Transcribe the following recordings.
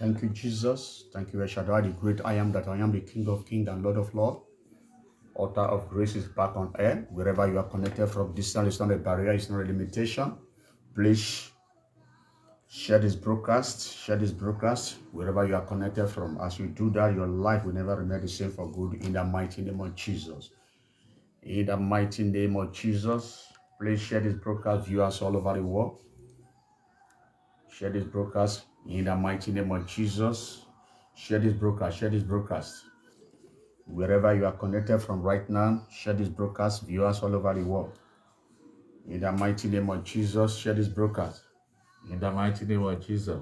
Thank you, Jesus. Thank you, El Shaddai, the great I am that I am, the King of Kings and Lord of Lords. Altar of grace is back on air. Wherever you are connected from, distance is not a barrier, it's not a limitation. Please share this broadcast. Share this broadcast wherever you are connected from. As you do that, your life will never remain the same for good in the mighty name of Jesus. In the mighty name of Jesus, please share this broadcast, viewers all over the world. Share this broadcast in the mighty name of Jesus. Share this broadcast, share this broadcast. Wherever you are connected from right now, share this broadcast, viewers all over the world. In the mighty name of Jesus, share this broadcast. In the mighty name of Jesus,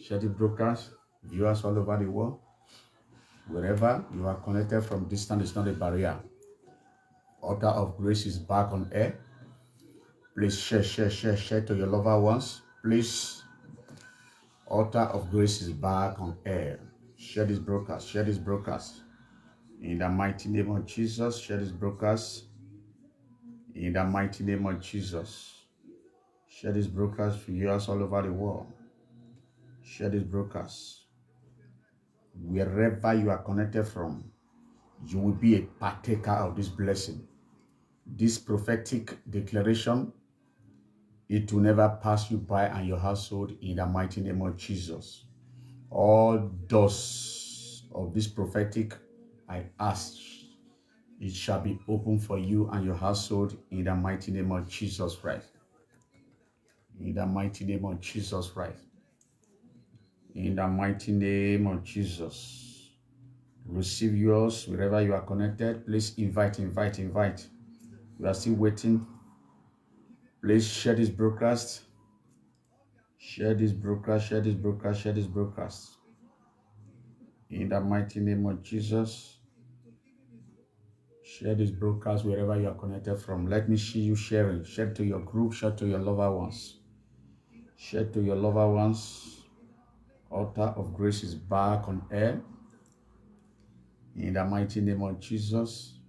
share this broadcast, viewers all over the world. Wherever you are connected from, distance is not a barrier. Altar of grace is back on air. Please share to your loved ones. Please, Altar of grace is back on air. Share this broadcast, share this broadcast. In the mighty name of Jesus, share this broadcast. In the mighty name of Jesus, share this broadcast for viewers all over the world. Share this broadcast. Wherever you are connected from, you will be a partaker of this blessing. This prophetic declaration, it will never pass you by and your household in the mighty name of Jesus. All doors of this prophetic, I ask, it shall be open for you and your household in the mighty name of Jesus Christ. In the mighty name of Jesus Christ. In the mighty name of Jesus. Receive yours wherever you are connected. Please invite. We are still waiting. Please share this broadcast. Share this broadcast. In the mighty name of Jesus. Share this broadcast wherever you are connected from. Let me see you sharing. Share to your group. Share to your loved ones. Share to your loved ones. Altar of grace is back on air. In the mighty name of Jesus.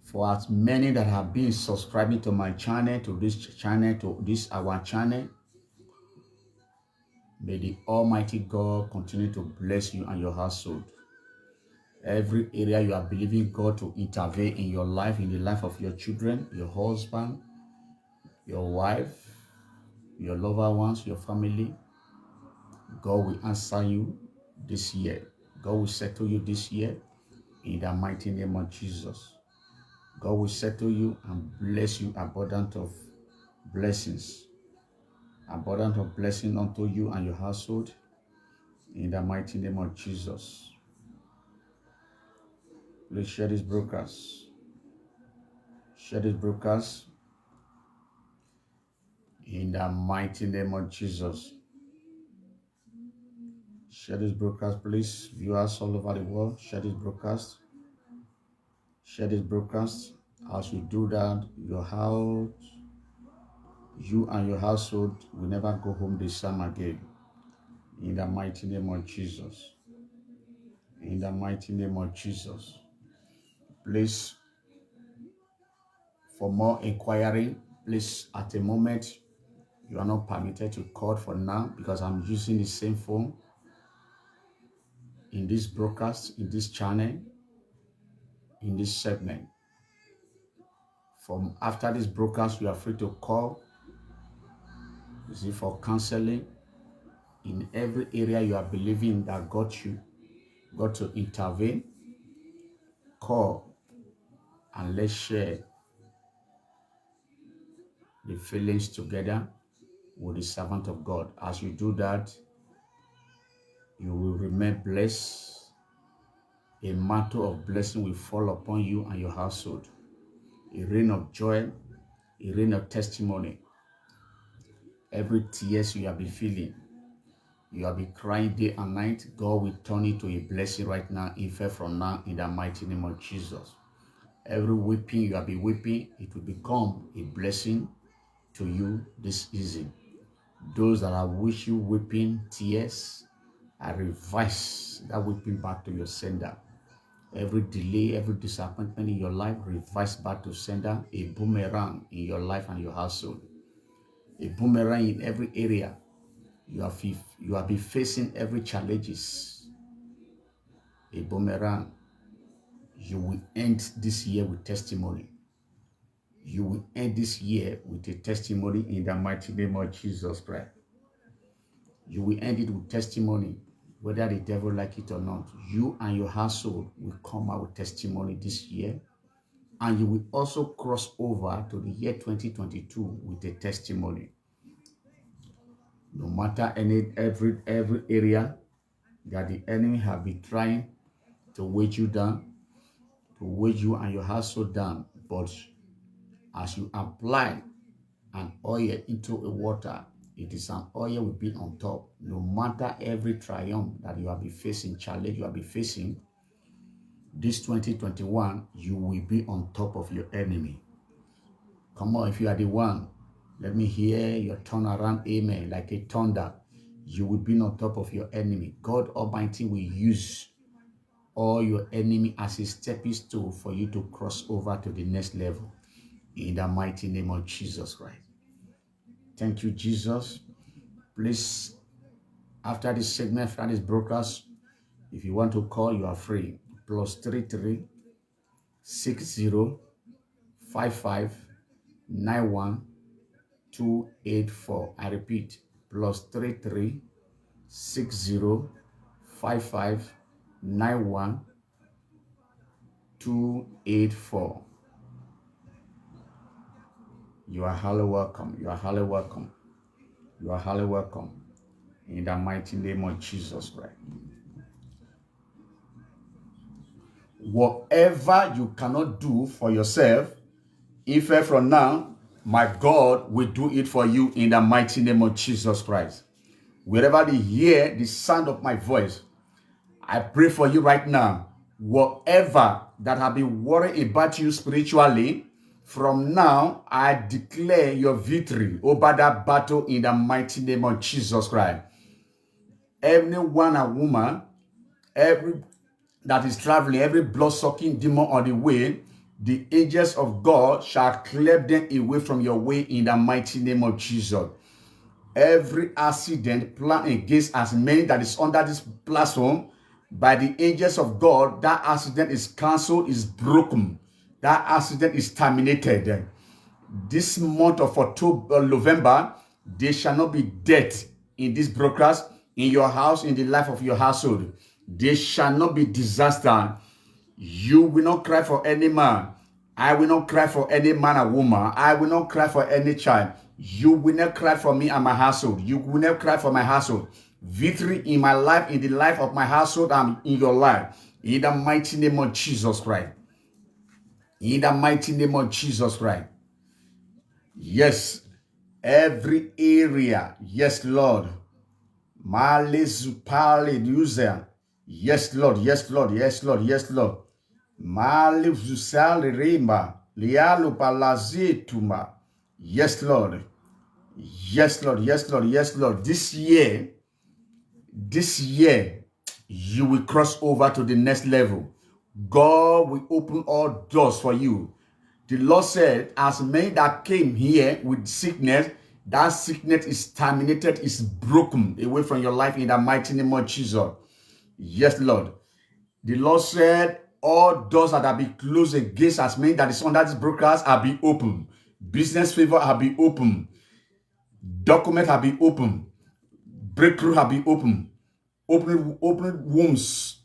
For as many that have been subscribing to my channel, to this our channel, may the Almighty God continue to bless you and your household. Every area you are believing God to intervene in your life, in the life of your children, your husband, your wife, your loved ones, your family, God will answer you this year. God will settle you this year in the mighty name of Jesus. God will settle you and bless you abundant of blessings. Abundant of blessing unto you and your household in the mighty name of Jesus. Please share this broadcast. Share this broadcast in the mighty name of Jesus. Share this broadcast, please. Viewers all over the world, share this broadcast. Share this broadcast. As you do that, your house, you and your household will never go home the same again. In the mighty name of Jesus. In the mighty name of Jesus. Please, for more inquiry, please, at the moment, you are not permitted to call for now because I'm using the same phone in this broadcast, in this channel, in this segment. From after this broadcast, you are free to call. You see, for counseling in every area you are believing that God to intervene. Call and let's share the feelings together with the servant of God. As you do that, you will remain blessed. A mantle of blessing will fall upon you and your household. A rain of joy, a rain of testimony. Every tears you have been feeling, you have been crying day and night, God will turn it to a blessing right now, in fact from now, in the mighty name of Jesus. Every weeping you have been weeping, it will become a blessing to you this season. Those that are wish you weeping tears, I reverse that weeping back to your sender. Every delay, every disappointment in your life, reverse back to sender. A boomerang in your life and your household. A boomerang in every area. You have been facing every challenges, a boomerang. You will end this year with testimony. You will end this year with a testimony in the mighty name of Jesus Christ. You will end it with testimony, whether the devil like it or not. You and your household will come out with testimony this year. And you will also cross over to the year 2022 with a testimony. No matter every area that the enemy have been trying to weigh you down, to weigh you and your household down, but as you apply an oil into a water, it is an oil will be on top. No matter every triumph that you have been facing, challenge you have been facing, this 2021, you will be on top of your enemy. Come on, if you are the one, let me hear your turnaround amen, like a thunder. You will be on top of your enemy. God Almighty will use all your enemy as a stepping stone for you to cross over to the next level. In the mighty name of Jesus Christ. Thank you, Jesus. Please, after this segment, after this broadcast, if you want to call, you are free. +33 60 55 91 284. I repeat, +33 60 55 91 284. You are highly welcome. You are highly welcome. You are highly welcome. In the mighty name of Jesus Christ. Whatever you cannot do for yourself, if from now, my God will do it for you in the mighty name of Jesus Christ. Wherever they hear the sound of my voice, I pray for you right now. Whatever that have been worrying about you spiritually, from now, I declare your victory over that battle in the mighty name of Jesus Christ. Everyone and woman, every that is traveling, every blood-sucking demon on the way, the angels of God shall clear them away from your way in the mighty name of Jesus. Every accident planned against as many that is under this platform, by the angels of God, that accident is cancelled, is broken. That accident is terminated. This month of November, there shall not be death in this broadcast, in your house, in the life of your household. There shall not be disaster. You will not cry for any man. I will not cry for any man or woman. I will not cry for any child. You will not cry for me and my household. You will not cry for my household. Victory in my life, in the life of my household, and in your life. In the mighty name of Jesus Christ. In the mighty name of Jesus Christ. Yes, every area. Yes, Lord. Malezupale user. Yes, Lord. Yes, Lord. Yes, Lord. Yes, Lord. Malezusale remba. Lialu palazituma. Yes, Lord. Yes, Lord. Yes, Lord. Yes, Lord. This year, you will cross over to the next level. God will open all doors for you. The Lord said, as many that came here with sickness, that sickness is terminated, is broken away from your life in the mighty name of Jesus. Yes, Lord. The Lord said, all doors that have been closed against as many that is under this broadcast have been opened. Business favor have been opened. Documents have been opened. Breakthrough have been opened. Open wombs.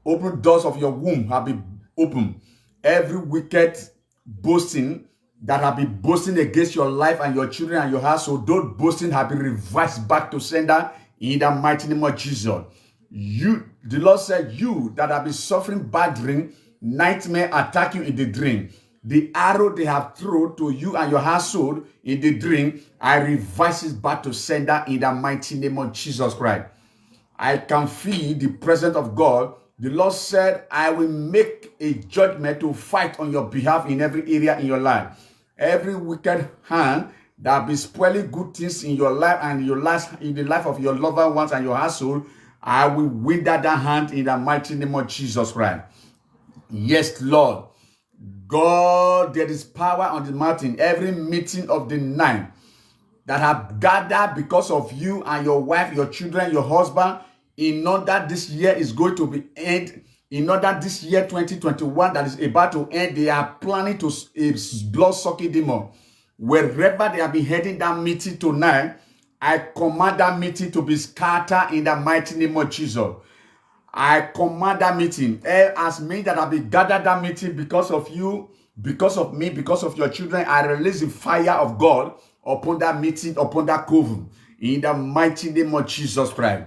Open doors of your womb have been opened. Every wicked boasting that have been boasting against your life and your children and your household, those boasting have been reversed back to sender in the mighty name of Jesus. The Lord said, you that have been suffering bad dream, nightmare attack you in the dream, the arrow they have thrown to you and your household in the dream, I reverse it back to sender in the mighty name of Jesus Christ. I can feel the presence of God. The Lord said, I will make a judgment to fight on your behalf in every area in your life. Every wicked hand that be spoiling good things in your life and in the life of your loved ones and your household, I will wither that hand in the mighty name of Jesus Christ. Yes, Lord. God, there is power on the mountain. Every meeting of the night that have gathered because of you and your wife, your children, your husband, in order this year is going to be end, in order this year 2021 that is about to end, they are planning to a blood-sucking demon. Wherever they have been heading that meeting tonight, I command that meeting to be scattered in the mighty name of Jesus. I command that meeting. As many that have been gathered that meeting because of you, because of me, because of your children, I release the fire of God upon that meeting, upon that coven, in the mighty name of Jesus Christ.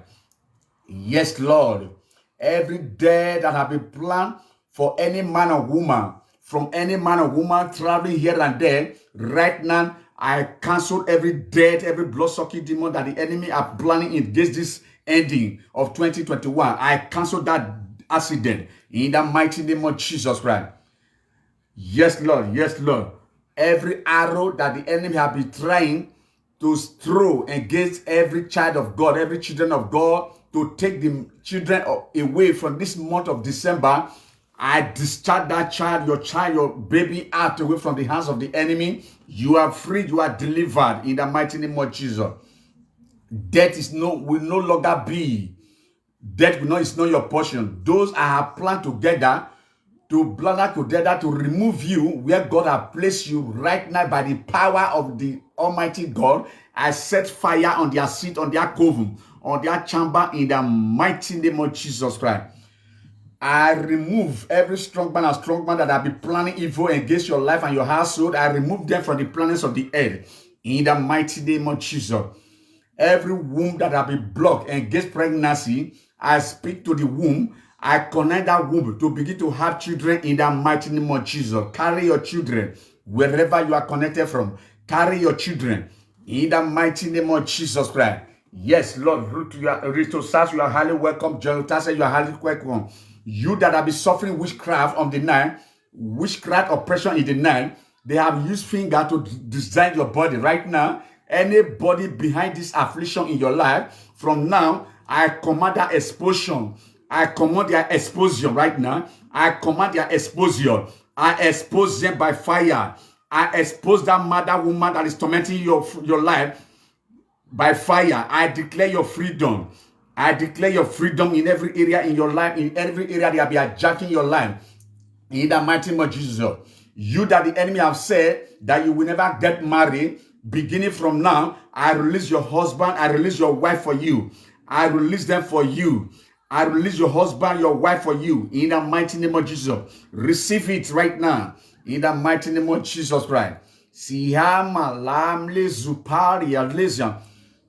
Yes, Lord. Every day that have been planned for any man or woman, from any man or woman traveling here and there, right now, I cancel every death, every blood-sucking demon that the enemy are planning against this ending of 2021. I cancel that accident in the mighty name of Jesus Christ. Yes, Lord. Yes, Lord. Every arrow that the enemy have been trying to throw against every child of God, every children of God, to take the children away from this month of December, I discharge that child, your baby out away from the hands of the enemy. You are free, you are delivered in the mighty name of Jesus. Death will no longer be. Death is not your portion. Those I have planned together to remove you where God has placed you right now by the power of the Almighty God. I set fire on their seat, on their coven, on their chamber in the mighty name of Jesus Christ. I remove every strong man and strong man that have been planning evil against your life and your household. I remove them from the planets of the earth in the mighty name of Jesus. Every womb that have been blocked against pregnancy, I speak to the womb. I connect that womb to begin to have children in the mighty name of Jesus. Carry your children wherever you are connected from. Carry your children in the mighty name of Jesus Christ. Yes, Lord, Rito Sas, you are highly welcome. John Tassa, you are highly welcome. You that have been suffering witchcraft on the night, witchcraft oppression in the night, they have used finger to design your body right now. Anybody behind this affliction in your life, from now, I command that expulsion. I command their exposure right now. I command their exposure. I expose them by fire. I expose that mother woman that is tormenting your life by fire. I declare your freedom. I declare your freedom in every area in your life, in every area they are hijacking your life. In the mighty name of Jesus. You that the enemy have said that you will never get married, beginning from now, I release your husband, I release your wife for you. I release them for you. I release your husband, your wife for you. In the mighty name of Jesus. Receive it right now. In the mighty name of Jesus Christ. Siyama lamle zupari alesian.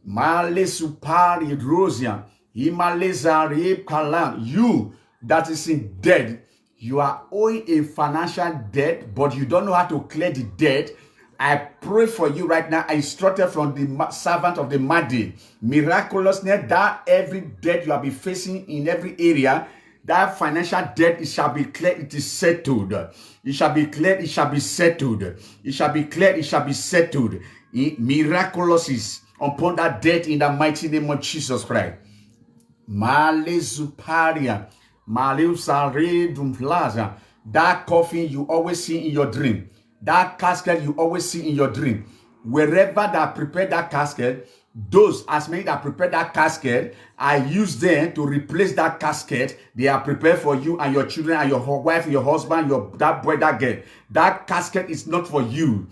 Male supari rosian. Himalezari kalam. You that is in debt, you are owing a financial debt, but you don't know how to clear the debt. I pray for you right now. I instructed from the servant of the Mahdi. Miraculously, that every debt you have been facing in every area, that financial debt, it shall be cleared, it is settled. It shall be cleared, it shall be settled. It shall be cleared, it shall be settled. Miraculous is upon that debt in the mighty name of Jesus Christ. Male Zuparia, Male Sare Dumplaza, that coffin you always see in your dream. That casket you always see in your dream. Wherever that prepared that casket, those as many that prepared that casket, I use them to replace that casket. They are prepared for you and your children and your wife, your husband, that boy, that girl. That casket is not for you.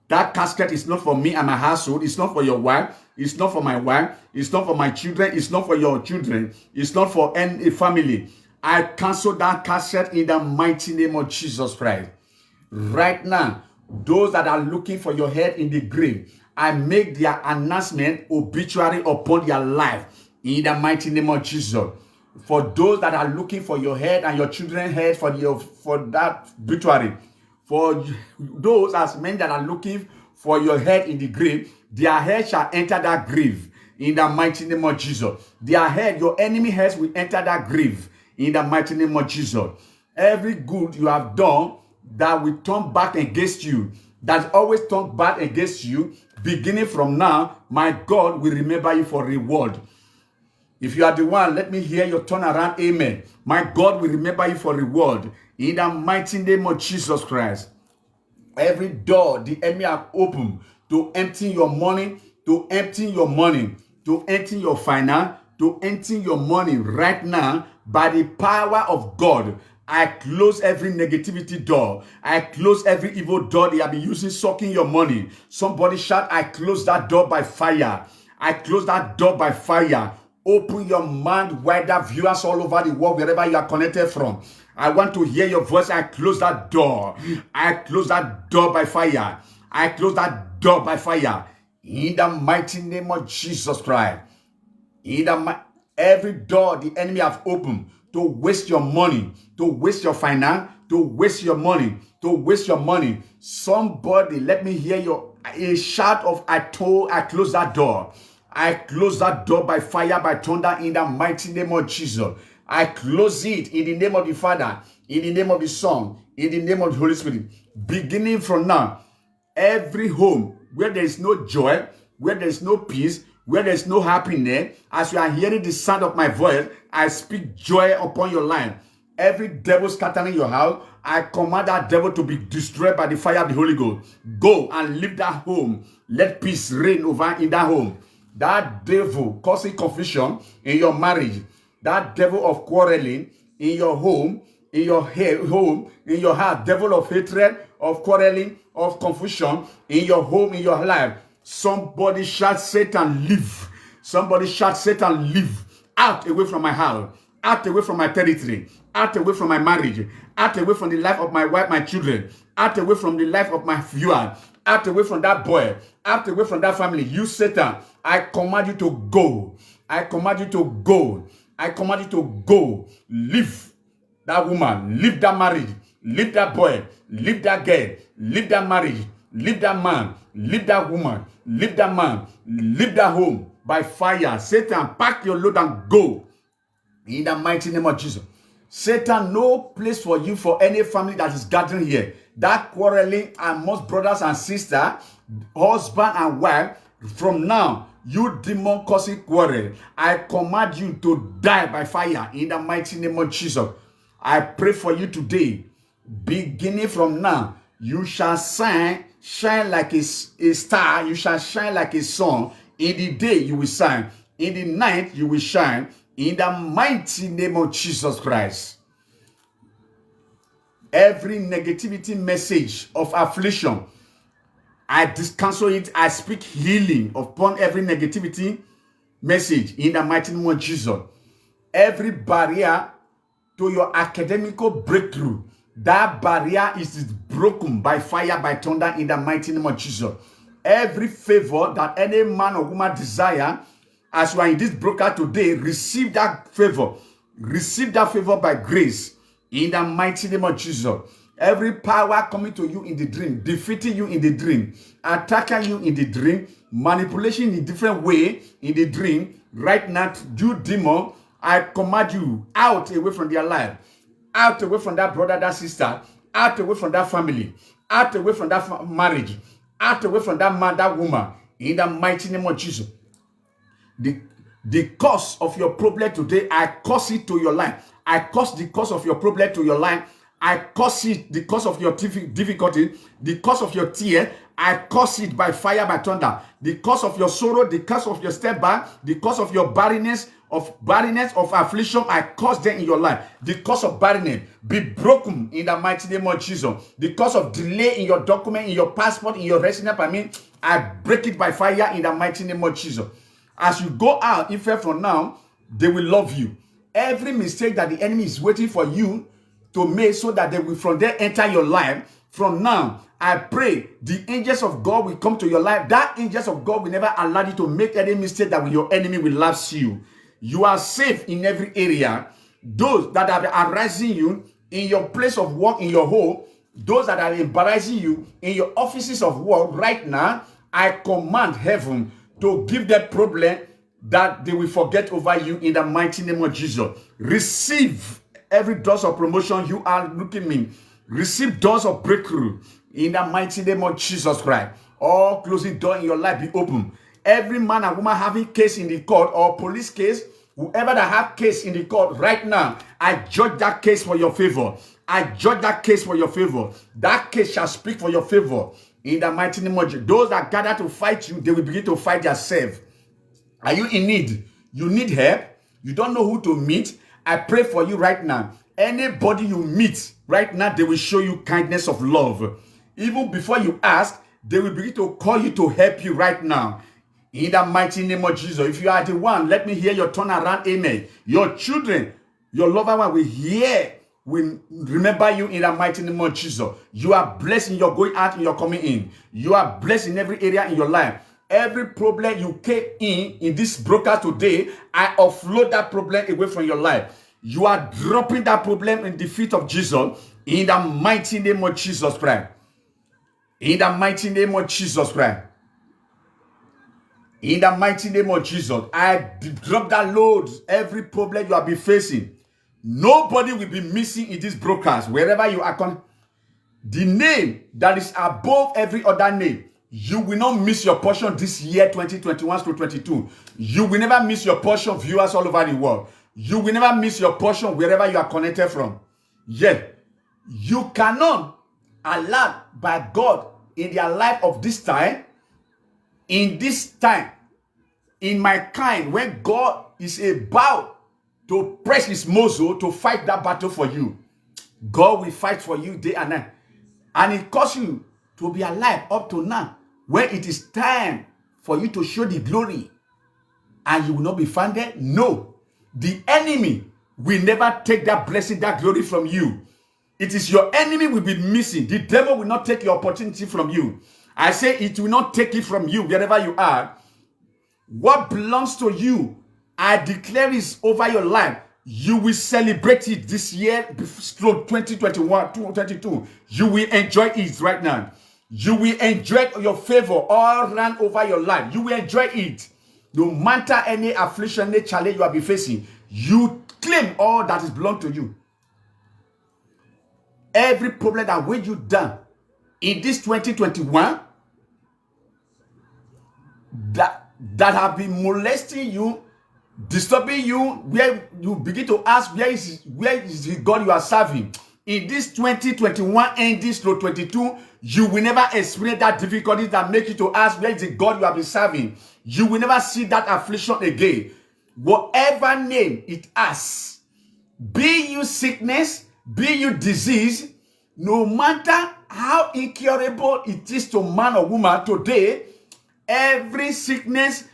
That casket is not for me and my household. It's not for your wife. It's not for my wife. It's not for my children. It's not for your children. It's not for any family. I cancel that casket in the mighty name of Jesus Christ. Right now, those that are looking for your head in the grave, I make their announcement obituary upon their life in the mighty name of Jesus. For those that are looking for your head and your children's head for that obituary, for those as men that are looking for your head in the grave, their head shall enter that grave in the mighty name of Jesus. Their head, your enemy heads will enter that grave in the mighty name of Jesus. Every good you have done that will turn back against you, that always turn back against you, beginning from now, my God will remember you for reward. If you are the one, let me hear your turnaround, amen. My God will remember you for reward. In the mighty name of Jesus Christ. Every door the enemy have opened to empty your money, to empty your money, to empty your finance, to empty your money right now by the power of God. I close every negativity door. I close every evil door they have been using sucking your money. Somebody shout, I close that door by fire. I close that door by fire. Open your mind wider, viewers all over the world, wherever you are connected from. I want to hear your voice. I close that door. I close that door by fire. I close that door by fire. In the mighty name of Jesus Christ. Every door the enemy have opened to waste your money, to waste your finance, to waste your money, to waste your money. Somebody, let me hear a shout of I close that door. I close that door by fire, by thunder, in the mighty name of Jesus. I close it in the name of the Father, in the name of the Son, in the name of the Holy Spirit. Beginning from now, every home where there is no joy, where there is no peace, where there is no happiness, as you are hearing the sound of my voice, I speak joy upon your life. Every devil scattering your house, I command that devil to be destroyed by the fire of the Holy Ghost. Go and leave that home. Let peace reign over in that home. That devil causing confusion in your marriage, that devil of quarreling in your home, in your home, in your heart, devil of hatred, of quarreling, of confusion in your home, in your life. Somebody shout, Satan, leave. Somebody shout, Satan, leave. Out away from my house, out away from my territory, out away from my marriage, out away from the life of my wife, my children, out away from the life of my viewer, out away from that boy, out away from that family. You, Satan, I command you to go. I command you to go. I command you to go. Leave that woman, leave that marriage, leave that boy, leave that girl, leave that marriage, leave that man, leave that woman, leave that man, leave that home by fire. Satan, pack your load and go. In the mighty name of Jesus. Satan, no place for you, for any family that is gathering here. That quarreling amongst brothers and sisters, husband and wife, from now, you demon causing quarrel, I command you to die by fire in the mighty name of Jesus. I pray for you today. Beginning from now, you shall shine like a star. You shall shine like a sun. In the day you will shine. In the night you will shine. In the mighty name of Jesus Christ. Every negativity message of affliction, I cancel it. I speak healing upon every negativity message in the mighty name of Jesus. Every barrier to your academical breakthrough, that barrier is broken by fire, by thunder in the mighty name of Jesus. Every favor that any man or woman desire, as you are in this broker today, receive that favor. Receive that favor by grace in the mighty name of Jesus. Every power coming to you in the dream, defeating you in the dream, attacking you in the dream, manipulation in a different way in the dream, right now, you demon, I command you out away from their life, out away from that brother, that sister, out away from that family, out away from that marriage, out away from that man, that woman, in the mighty name of Jesus. The cause of your problem today, I cause it to your life. I cause the cause of your problem to your life. I cause it, the cause of your difficulty, the cause of your tear, I cause it by fire, by thunder. The cause of your sorrow, the cause of your step back, the cause of your barrenness, of affliction, I cause them in your life. The cause of barrenness, be broken in the mighty name of Jesus. The cause of delay in your document, in your passport, in your residence permit, I break it by fire in the mighty name of Jesus. As you go out, if from now, they will love you. Every mistake that the enemy is waiting for you to make, so that they will from there enter your life, from now, I pray the angels of God will come to your life. That angels of God will never allow you to make any mistake that your enemy will lapse you. You are safe in every area. Those that are harassing you in your place of work, in your home, those that are embarrassing you in your offices of work right now, I command heaven to give them problem that they will forget over you in the mighty name of Jesus. Receive every doors of promotion you are looking me. Receive doors of breakthrough in the mighty name of Jesus Christ. All closing door in your life be open. Every man and woman having case in the court or police case, whoever that have case in the court right now, I judge that case for your favor. I judge that case for your favor. That case shall speak for your favor. In the mighty name of Jesus. Those that gather to fight you, they will begin to fight themselves. Are you in need? You need help? You don't know who to meet? I pray for you right now. Anybody you meet right now, they will show you kindness of love. Even before you ask, they will begin to call you to help you right now. In the mighty name of Jesus. If you are the one, let me hear your turn around. Amen. Your children, your loved one will hear, will remember you in the mighty name of Jesus. You are blessed in your going out and your coming in. You are blessed in every area in your life. Every problem you came in this broadcast today, I offload that problem away from your life. You are dropping that problem in the feet of Jesus in the mighty name of Jesus Christ. In the mighty name of Jesus Christ. In the mighty name of Jesus, I drop that load. Every problem you have been facing, nobody will be missing in this broadcast. Wherever you are, the name that is above every other name, you will not miss your portion this year, 2021 to 22. You will never miss your portion, viewers all over the world. You will never miss your portion wherever you are connected from. Yet, you cannot allow by God in their life of this time, in this time, in my kind, when God is about to press his muzzle to fight that battle for you, God will fight for you day and night. And it caused you to be alive up to now, when it is time for you to show the glory, and you will not be found there. No, the enemy will never take that blessing, that glory from you. It is your enemy will be missing. The devil will not take your opportunity from you. I say it will not take it from you wherever you are. What belongs to you, I declare is over your life. You will celebrate it this year, 2021, 2022. You will enjoy it right now. You will enjoy your favor all around over your life. You will enjoy it. No matter any affliction, any challenge you will be facing, you claim all that is belong to you. Every problem that weighed you down in this 2021, that have been molesting you, disturbing you, where you begin to ask, where is the God you are serving? In this 2021 and this 2022, you will never experience that difficulty that make you to ask, where is the God you have been serving? You will never see that affliction again. Whatever name it has, be you sickness, be you disease, no matter how incurable it is to man or woman today, every sickness,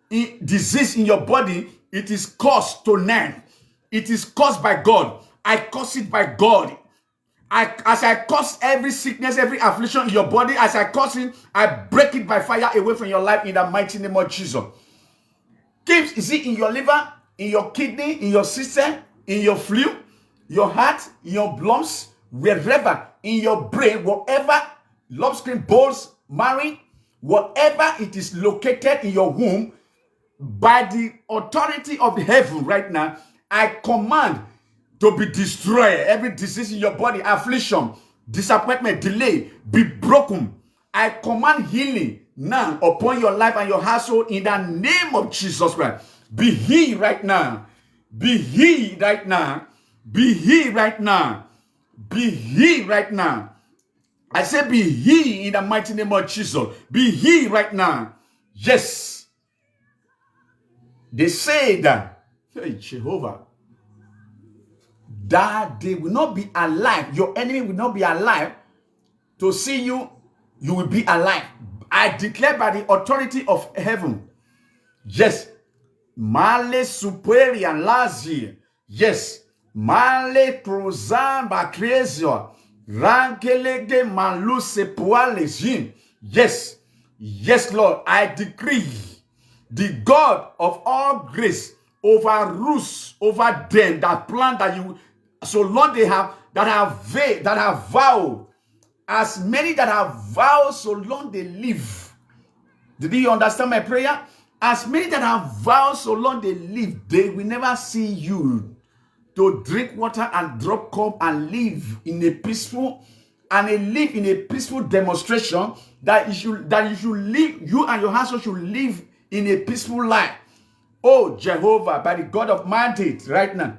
disease in your body, it is caused tonight. It is caused by God. I cause it by God. As I cause every sickness, every affliction in your body, as I cause it, I break it by fire away from your life in the mighty name of Jesus. Is it in your liver, in your kidney, in your system, in your fluid, your heart, in your lungs, wherever, in your brain, whatever, love screen, balls, marriage, whatever it is located in your womb, by the authority of heaven right now, I command to be destroyed. Every disease in your body, affliction, disappointment, delay, be broken. I command healing now upon your life and your household in the name of Jesus Christ. Be healed right now. Be healed right now. Be healed right now. Be healed right now. I say be healed in the mighty name of Jesus. Be healed right now. Yes. They say that, hey, Jehovah, that they will not be alive. Your enemy will not be alive to see you. You will be alive. I declare by the authority of heaven. Yes. Male superior lazi. Yes. Male cruzan bakresio. Rankelege maluse poalejin. Yes. Yes, Lord. I decree the God of all grace overrules over them that plan that you, so long they have, that have vowed, as many that have vowed, so long they live. Did you understand my prayer? As many that have vowed, so long they live, they will never see you to drink water and drop cup and live in a peaceful, and live in a peaceful demonstration that you should live, you and your household should live in a peaceful life. Oh, Jehovah, by the God of mandate right now,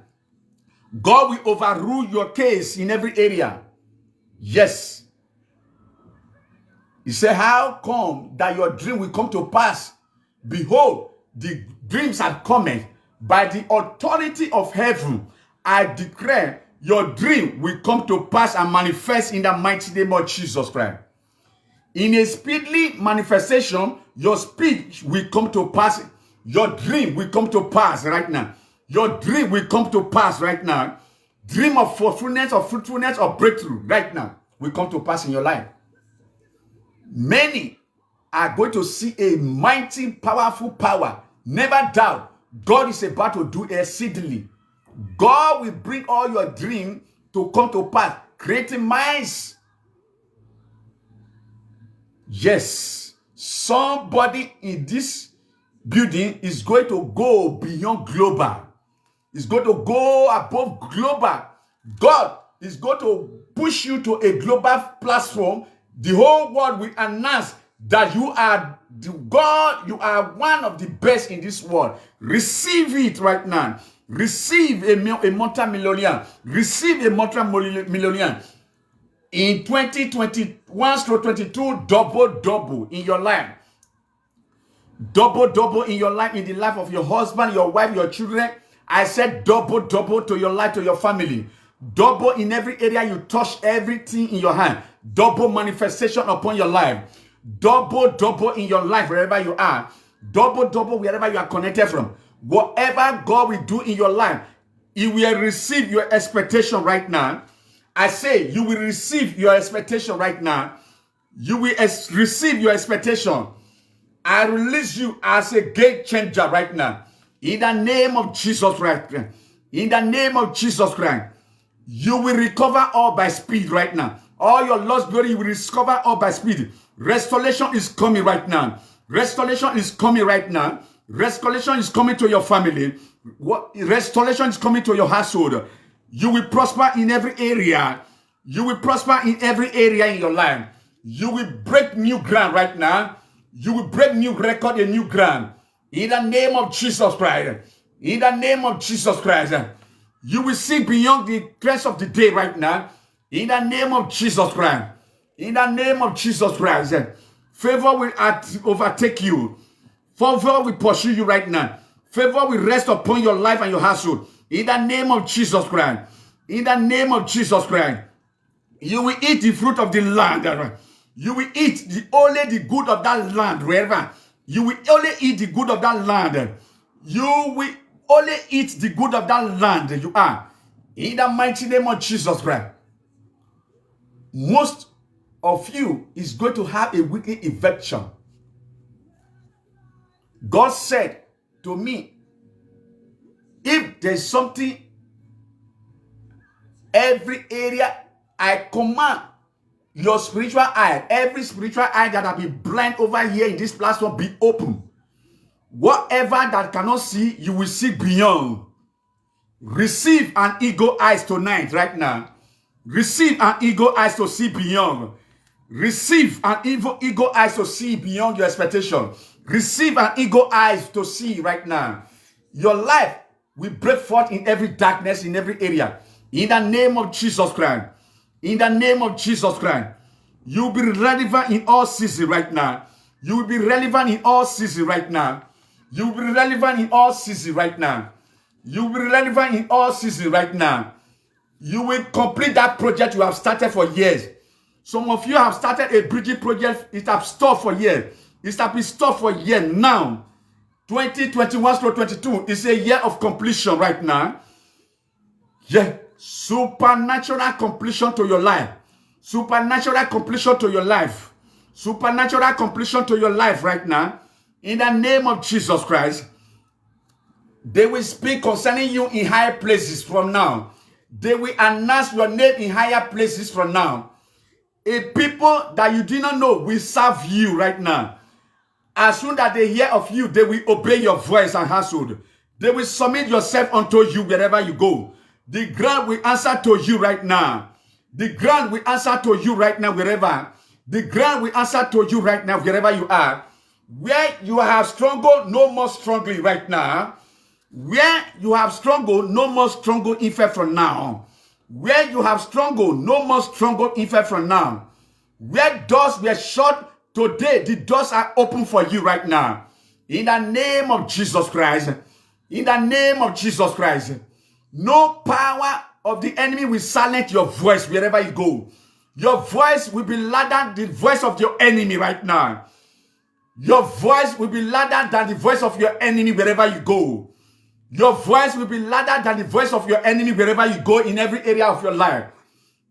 God will overrule your case in every area. Yes. He said, how come that your dream will come to pass? Behold, the dreams are coming. By the authority of heaven, I declare your dream will come to pass and manifest in the mighty name of Jesus Christ. In a speedily manifestation, your speech will come to pass. Your dream will come to pass right now. Your dream will come to pass right now. Dream of fruitfulness, of breakthrough right now will come to pass in your life. Many are going to see a mighty, powerful power. Never doubt, God is about to do exceedingly. God will bring all your dreams to come to pass, creating minds. Yes, somebody in this building is going to go beyond global. Is going to go above global. God is going to push you to a global platform. The whole world will announce that you are the God, you are one of the best in this world. Receive it right now. Receive a multi-millionaire. Receive a multi-millionaire. In 2021-22, double in your life. Double in your life, in the life of your husband, your wife, your children. I said double to your life, to your family. Double in every area you touch, everything in your hand. Double manifestation upon your life. Double in your life wherever you are. Double wherever you are connected from. Whatever God will do in your life, you will receive your expectation right now. I say you will receive your expectation right now. You will receive your expectation. I release you as a game changer right now. In the name of Jesus Christ. In the name of Jesus Christ. You will recover all by speed right now. All your lost glory, you will recover all by speed. Restoration is coming right now. Restoration is coming right now. Restoration is coming to your family. Restoration is coming to your household. You will prosper in every area. You will prosper in every area in your life. You will break new ground right now. You will break new record and new ground. In the name of Jesus Christ. In the name of Jesus Christ. You will see beyond the rest of the day right now. In the name of Jesus Christ. In the name of Jesus Christ. Favor will overtake you. Favor will pursue you right now. Favor will rest upon your life and your household. In the name of Jesus Christ. In the name of Jesus Christ. You will eat the fruit of the land. You will eat only the good of that land wherever. You will only eat the good of that land. You will only eat the good of that land you are. In the mighty name of Jesus Christ. Most of you is going to have a weekly eviction. God said to me, if there's something, every area, I command your spiritual eye, every spiritual eye that have been blind over here in this platform, be open. Whatever that cannot see, you will see beyond. Receive an eagle eyes tonight, right now. Receive an eagle eyes to see beyond. Receive an eagle eyes to see beyond your expectation. Receive an eagle eyes to see right now. Your life will break forth in every darkness, in every area. In the name of Jesus Christ. In the name of Jesus Christ. You will be relevant in all seasons right now. You will be relevant in all seasons right now. You will be relevant in all seasons right now. You will be relevant in all seasons right now. You will complete that project you have started for years. Some of you have started a bridging project. It has stopped for years. It has been stopped for years now. 2021-22 is a year of completion right now. Yeah. Supernatural completion to your life. Supernatural completion to your life. Supernatural completion to your life right now. In the name of Jesus Christ. They will speak concerning you in higher places from now. They will announce your name in higher places from now. A people that you did not know will serve you right now. As soon as they hear of you, they will obey your voice and household. They will submit yourself unto you wherever you go. The ground will answer to you right now. The ground will answer to you right now wherever. The ground will answer to you right now wherever you are. Where you have struggled, no more struggling right now. Where you have struggled, no more struggle effect from now. Where you have struggled, no more struggle effect from now. Where doors were shut, today the doors are open for you right now. In the name of Jesus Christ. In the name of Jesus Christ. No power of the enemy will silence your voice wherever you go. Your voice will be louder than the voice of your enemy right now. Your voice will be louder than the voice of your enemy wherever you go. Your voice will be louder than the voice of your enemy wherever you go in every area of your life.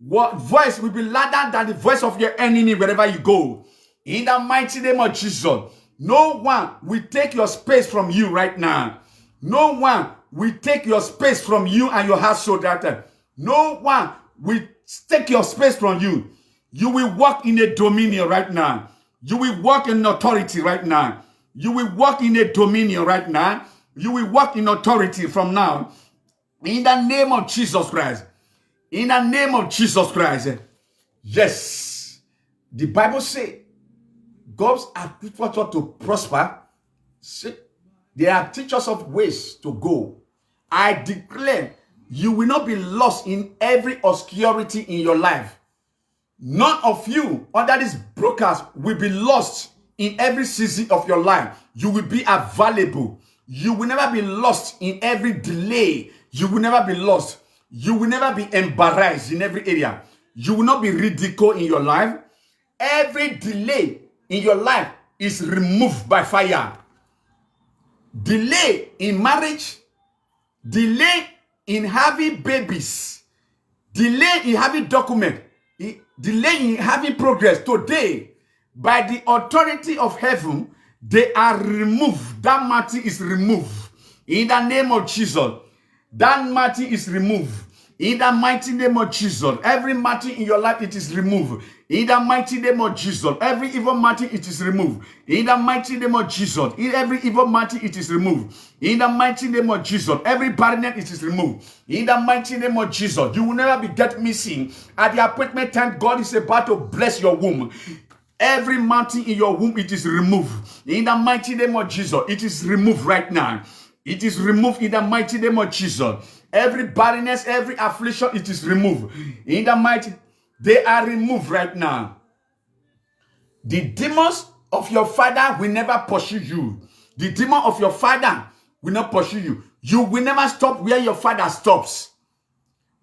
What voice will be louder than the voice of your enemy wherever you go. In the mighty name of Jesus, no one will take your space from you right now. No one will take your space from you and your household right now. No one will take your space from you. You will walk in a dominion right now. You will walk in authority right now. You will walk in a dominion right now. You will walk in authority from now. In the name of Jesus Christ. In the name of Jesus Christ. Yes. The Bible says, God's are people to prosper. They are teachers of ways to go. I declare you will not be lost in every obscurity in your life. None of you under this broadcast will be lost in every season of your life. You will be available. You will never be lost in every delay. You will never be lost. You will never be embarrassed in every area. You will not be ridiculed in your life. Every delay in your life is removed by fire. Delay in marriage, delay in having babies, delay in having document, delay in having progress. Today, by the authority of heaven, they are removed. That matter is removed. In the name of Jesus, that matter is removed. In the mighty name of Jesus, every matter in your life, it is removed. In the mighty name of Jesus, every evil matter, it is removed. In the mighty name of Jesus, in every evil matter, it is removed. In the mighty name of Jesus, every barrenness, it is removed. In the mighty name of Jesus, you will never be get missing. At the appointment time, God is about to bless your womb. Every mountain in your womb, it is removed. In the mighty name of Jesus, it is removed right now. It is removed in the mighty name of Jesus. Every barrenness, every affliction, it is removed. In the mighty, they are removed right now. The demons of your father will never pursue you. The demon of your father will not pursue you. You will never stop where your father stops.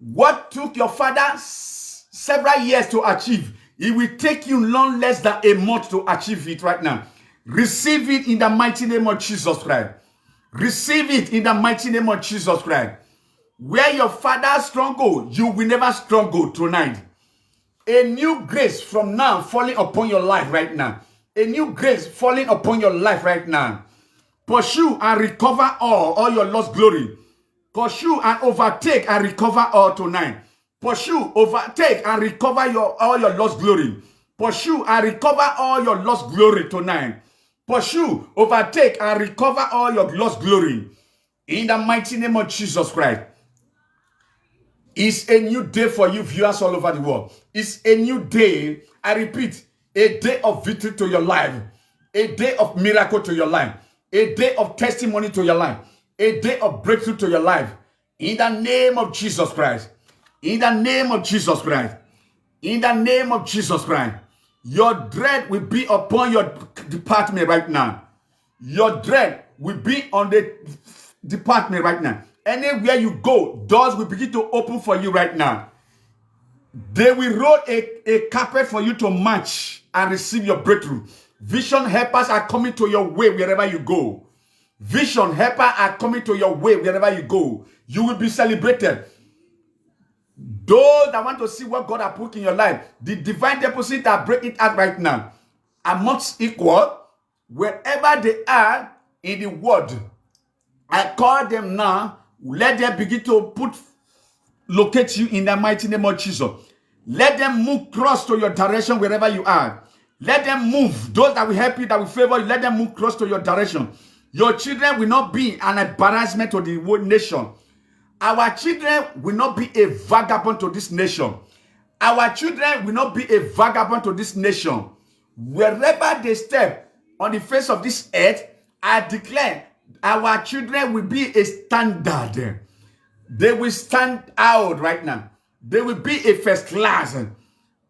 What took your father several years to achieve, it will take you long less than a month to achieve it right now. Receive it in the mighty name of Jesus Christ. Receive it in the mighty name of Jesus Christ. Where your father struggled, you will never struggle tonight. A new grace from now falling upon your life right now. A new grace falling upon your life right now. Pursue and recover all your lost glory. Pursue and overtake and recover all tonight. Pursue, overtake and recover all your lost glory. Pursue and recover all your lost glory tonight. Pursue, overtake and recover all your lost glory. In the mighty name of Jesus Christ. It's a new day for you viewers all over the world. It's a new day. I repeat, a day of victory to your life. A day of miracle to your life. A day of testimony to your life. A day of breakthrough to your life. In the name of Jesus Christ. In the name of Jesus Christ. In the name of Jesus Christ. Your dread will be upon your department right now. Your dread will be on the department right now. Anywhere you go, doors will begin to open for you right now. They will roll a carpet for you to march and receive your breakthrough. Vision helpers are coming to your way wherever you go. Vision helpers are coming to your way wherever you go. You will be celebrated. Those that want to see what God has put in your life, the divine deposit are breaking it out right now. Amongst equal, wherever they are in the world, I call them now. Let them begin to locate you in the mighty name of Jesus. Let them move cross to your direction wherever you are. Let them move. Those that will help you, that will favor you, let them move cross to your direction. Your children will not be an embarrassment to the whole nation. Our children will not be a vagabond to this nation. Our children will not be a vagabond to this nation. Wherever they step on the face of this earth, I declare our children will be a standard. They will stand out right now. They will be a first class.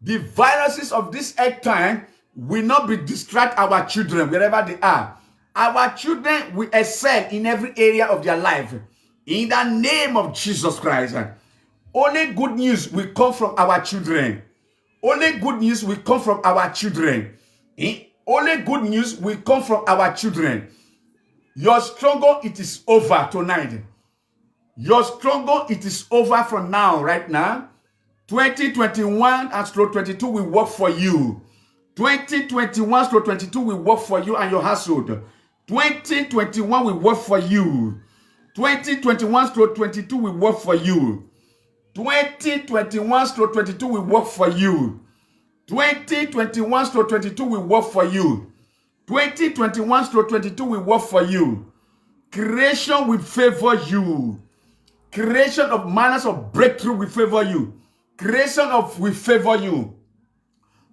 The viruses of this end time will not be distract our children wherever they are. Our children will excel in every area of their life. In the name of Jesus Christ. Only good news will come from our children. Only good news will come from our children. Only good news will come from our children. Your struggle, it is over tonight. Your struggle, it is over from now, right now. 2021 and 22 will work for you. 2021 to 22 will work for you and your household. 2021 will work for you. 2021 to 22 will work for you. 2021 to 22 will work for you. 2021 to 22 will work for you. 2021 to 22 will work for you. Creation will favor you. Creation of manners of breakthrough will favor you. Creation of will favor you.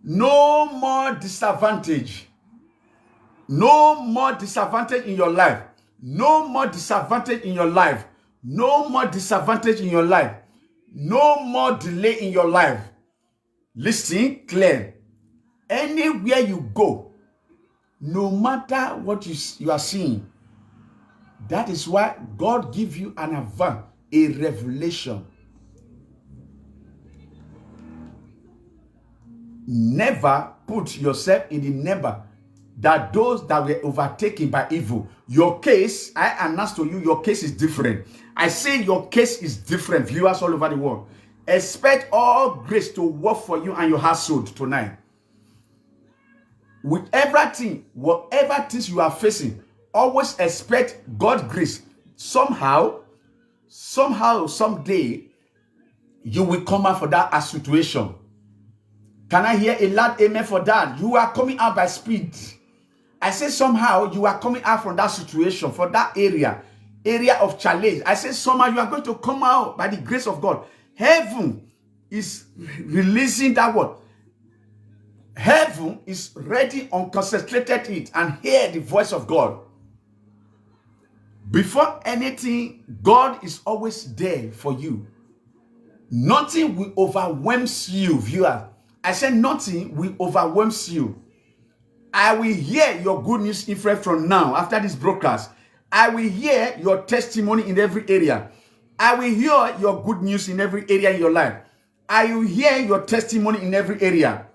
No more disadvantage. No more disadvantage in your life. No more disadvantage in your life. No more disadvantage in your life. No more delay in your life. Listen clear. Anywhere you go, no matter what you are seeing, that is why God gives you an advance, a revelation. Never put yourself in the number that those that were overtaken by evil. Your case, I announce to you, your case is different. I say your case is different, viewers all over the world. Expect all grace to work for you and your household tonight. With everything, whatever things you are facing, always expect God's grace. Somehow, someday, you will come out for that situation. Can I hear a loud amen for that? You are coming out by speed. I say somehow you are coming out from that situation, from that area of challenge. I say somehow you are going to come out by the grace of God. Heaven is releasing that word. Heaven is ready on concentrated it and hear the voice of God. Before anything, God is always there for you. Nothing will overwhelm you, viewer. I said nothing will overwhelm you. I will hear your good news influence from now after this broadcast. I will hear your testimony in every area. I will hear your good news in every area in your life. I will hear your testimony in every area.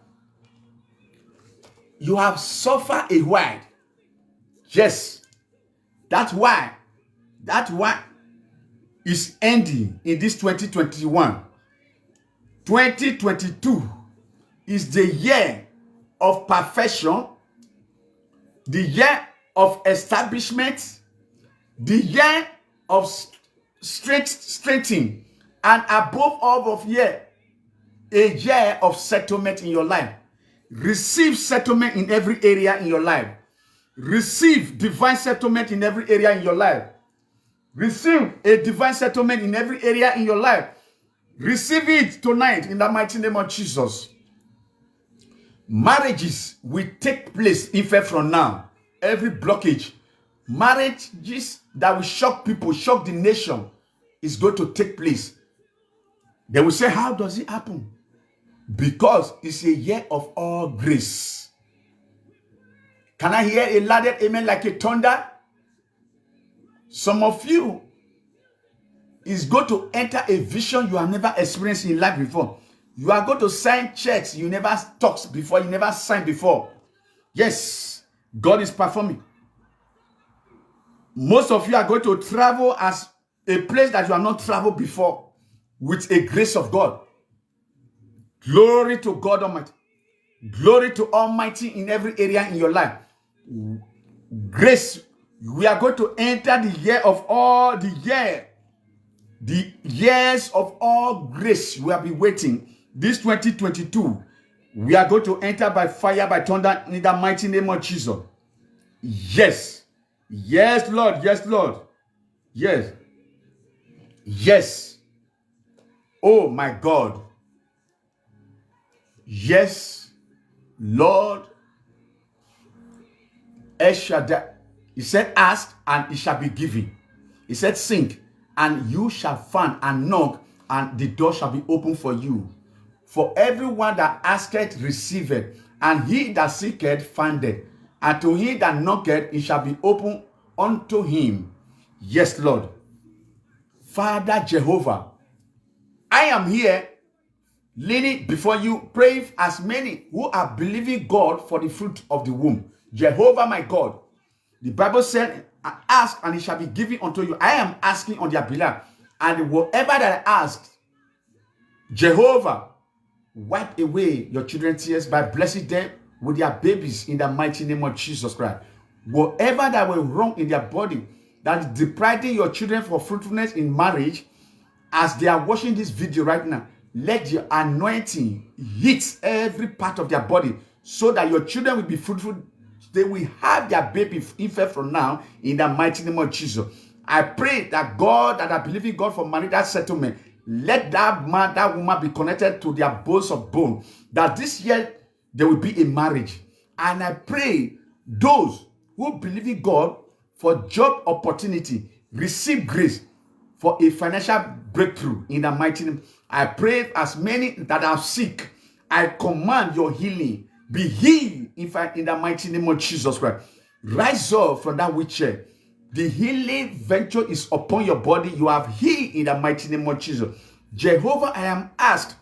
You have suffered a while. Yes. That's why is ending in this 2021. 2022 is the year of perfection, the year of establishment, the year of strengthening, and above all of year, a year of settlement in your life. Receive settlement in every area in your life. Receive divine settlement in every area in your life. Receive a divine settlement in every area in your life. Receive it tonight in the mighty name of Jesus. Marriages will take place in fact from now. Every blockage, marriages that will shock people, shock the nation, is going to take place. They will say, how does it happen? Because it's a year of all grace. Can I hear a loud amen like a thunder? Some of you is going to enter a vision you have never experienced in life before. You are going to sign checks you never talked before, you never signed before. Yes, God is performing. Most of you are going to travel as a place that you have not traveled before with a grace of God. Glory to God Almighty. Glory to Almighty in every area in your life. Grace. We are going to enter the year of all the years of all grace. We have been waiting. This 2022, we are going to enter by fire, by thunder, in the mighty name of Jesus. Yes. Yes, Lord. Yes, Lord. Yes. Yes. Oh, my God. Yes, Lord. El Shaddai. He said, ask and it shall be given. He said, seek and you shall find, and knock and the door shall be open for you. For everyone that asketh receiveth, and he that seeketh findeth, and to him that knocketh it shall be opened unto him. Yes, Lord. Father Jehovah, I am here leaning before you, praying as many who are believing God for the fruit of the womb. Jehovah, my God, the Bible said, ask and it shall be given unto you. I am asking on their behalf, and whatever that I ask, Jehovah, wipe away your children's tears by blessing them with their babies in the mighty name of Jesus Christ. Whatever that went wrong in their body that is depriving your children for fruitfulness in marriage, as they are watching this video right now, let the anointing hit every part of their body so that your children will be fruitful. They will have their baby infant from now in the mighty name of Jesus. I pray that God, that I believe in God for marital settlement, let that man, that woman be connected to their bones of bone, that this year there will be a marriage. And I pray those who believe in God for job opportunity, receive grace for a financial breakthrough in the mighty name. I pray as many that are sick, I command your healing. Be healed in the mighty name of Jesus Christ. Rise up from that wheelchair. The healing venture is upon your body. You have healed in the mighty name of Jesus. Jehovah, I am asked,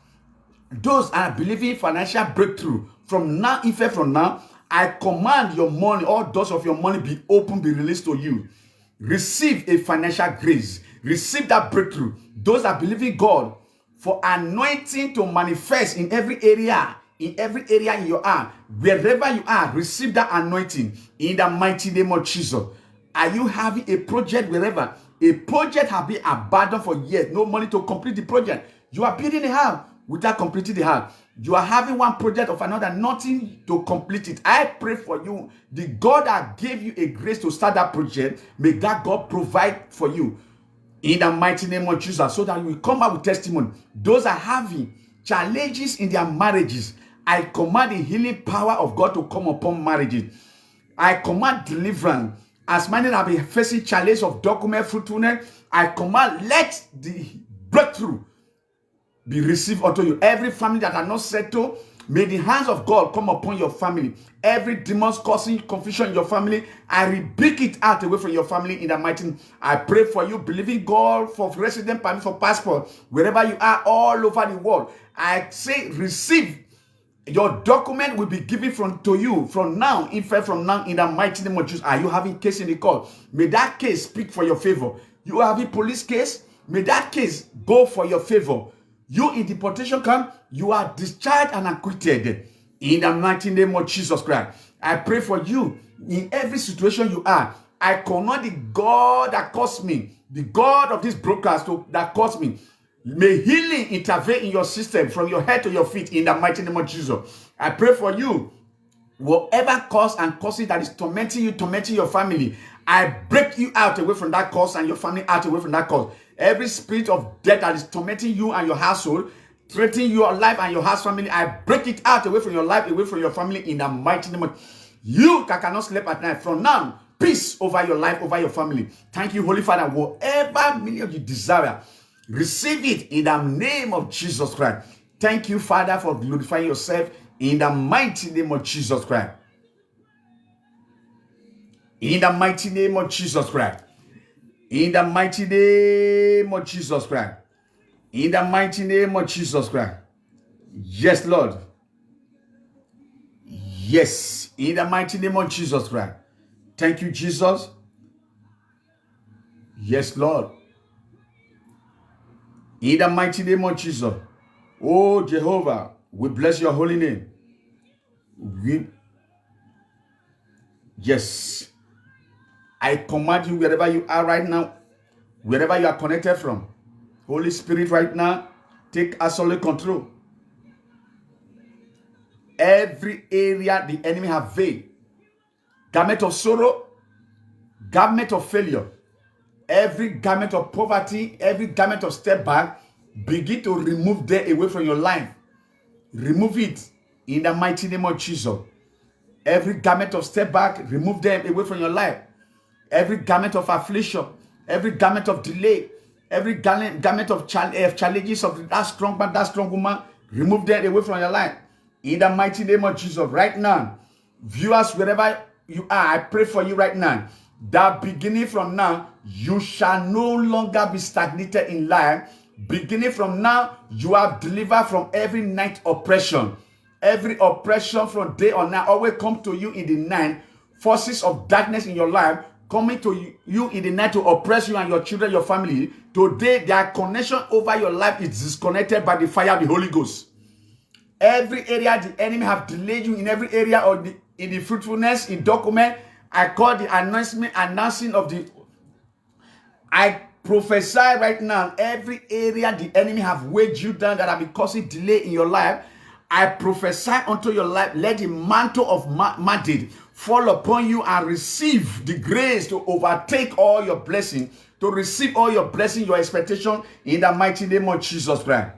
those are believing financial breakthrough from now, even from now, I command your money, all doors of your money be open, be released to you. Receive a financial grace. Receive that breakthrough. Those that believe in God for anointing to manifest in every area in your arm, wherever you are, receive that anointing in the mighty name of Jesus. Are you having a project wherever? A project has been abandoned for years, no money to complete the project. You are building a house without completing the house. You are having one project of another, nothing to complete it. I pray for you, the God that gave you a grace to start that project, may that God provide for you in the mighty name of Jesus, so that you will come out with testimony. Those are having challenges in their marriages, I command the healing power of God to come upon marriages. I command deliverance. As many that be facing challenge of document fruitfulness, I command, let the breakthrough be received unto you. Every family that are not settled, may the hands of God come upon your family. Every demons causing confusion in your family, I rebuke it out away from your family in the mighty name. I pray for you, believing God for resident permit, for passport, wherever you are, all over the world. I say, receive. Your document will be given to you from now, in fact, from now in the mighty name of Jesus. Are you having case in the court? May that case speak for your favor. You are having police case? May that case go for your favor. You in deportation camp, you are discharged and acquitted in the mighty name of Jesus Christ. I pray for you in every situation you are. I command the God that caused me, the God of this broadcast that caused me, may healing intervene in your system from your head to your feet in the mighty name of Jesus. I pray for you. Whatever cause and causes that is tormenting you, tormenting your family, I break you out away from that cause and your family out away from that cause. Every spirit of death that is tormenting you and your household, threatening your life and your house family, I break it out away from your life, away from your family in the mighty name of you that cannot sleep at night. From now, peace over your life, over your family. Thank you, Holy Father. Whatever million you desire, receive it in the name of Jesus Christ. Thank you, Father, for glorifying yourself in the mighty name of Jesus Christ. In the mighty name of Jesus Christ. In the mighty name of Jesus Christ. In the mighty name of Jesus Christ. Yes, Lord. Yes. In the mighty name of Jesus Christ. Thank you, Jesus. Yes, Lord. In the mighty name of Jesus. Oh, Jehovah, we bless your holy name. Yes. I command you wherever you are right now, wherever you are connected from. Holy Spirit, right now, take absolute control. Every area the enemy have veiled, garment of sorrow, garment of failure, every garment of poverty, every garment of step back, begin to remove them away from your life. Remove it in the mighty name of Jesus. Every garment of step back, remove them away from your life. Every garment of affliction, every garment of delay, every garment of challenges of that strong man, that strong woman, Remove them away from your life. In the mighty name of Jesus, right now, viewers, wherever you are, I pray for you right now, that beginning from now, you shall no longer be stagnated in life. Beginning from now, you are delivered from every night oppression. Every oppression from day or night always come to you in the night. Forces of darkness in your life coming to you in the night to oppress you and your children, your family. Today, their connection over your life is disconnected by the fire of the Holy Ghost. Every area the enemy have delayed you in every area of in the fruitfulness, in document, I call the announcing of the, I prophesy right now, every area the enemy have weighed you down that have been causing delay in your life, I prophesy unto your life, let the mantle of mandate fall upon you and receive the grace to overtake all your blessings, to receive all your blessings, your expectation in the mighty name of Jesus Christ.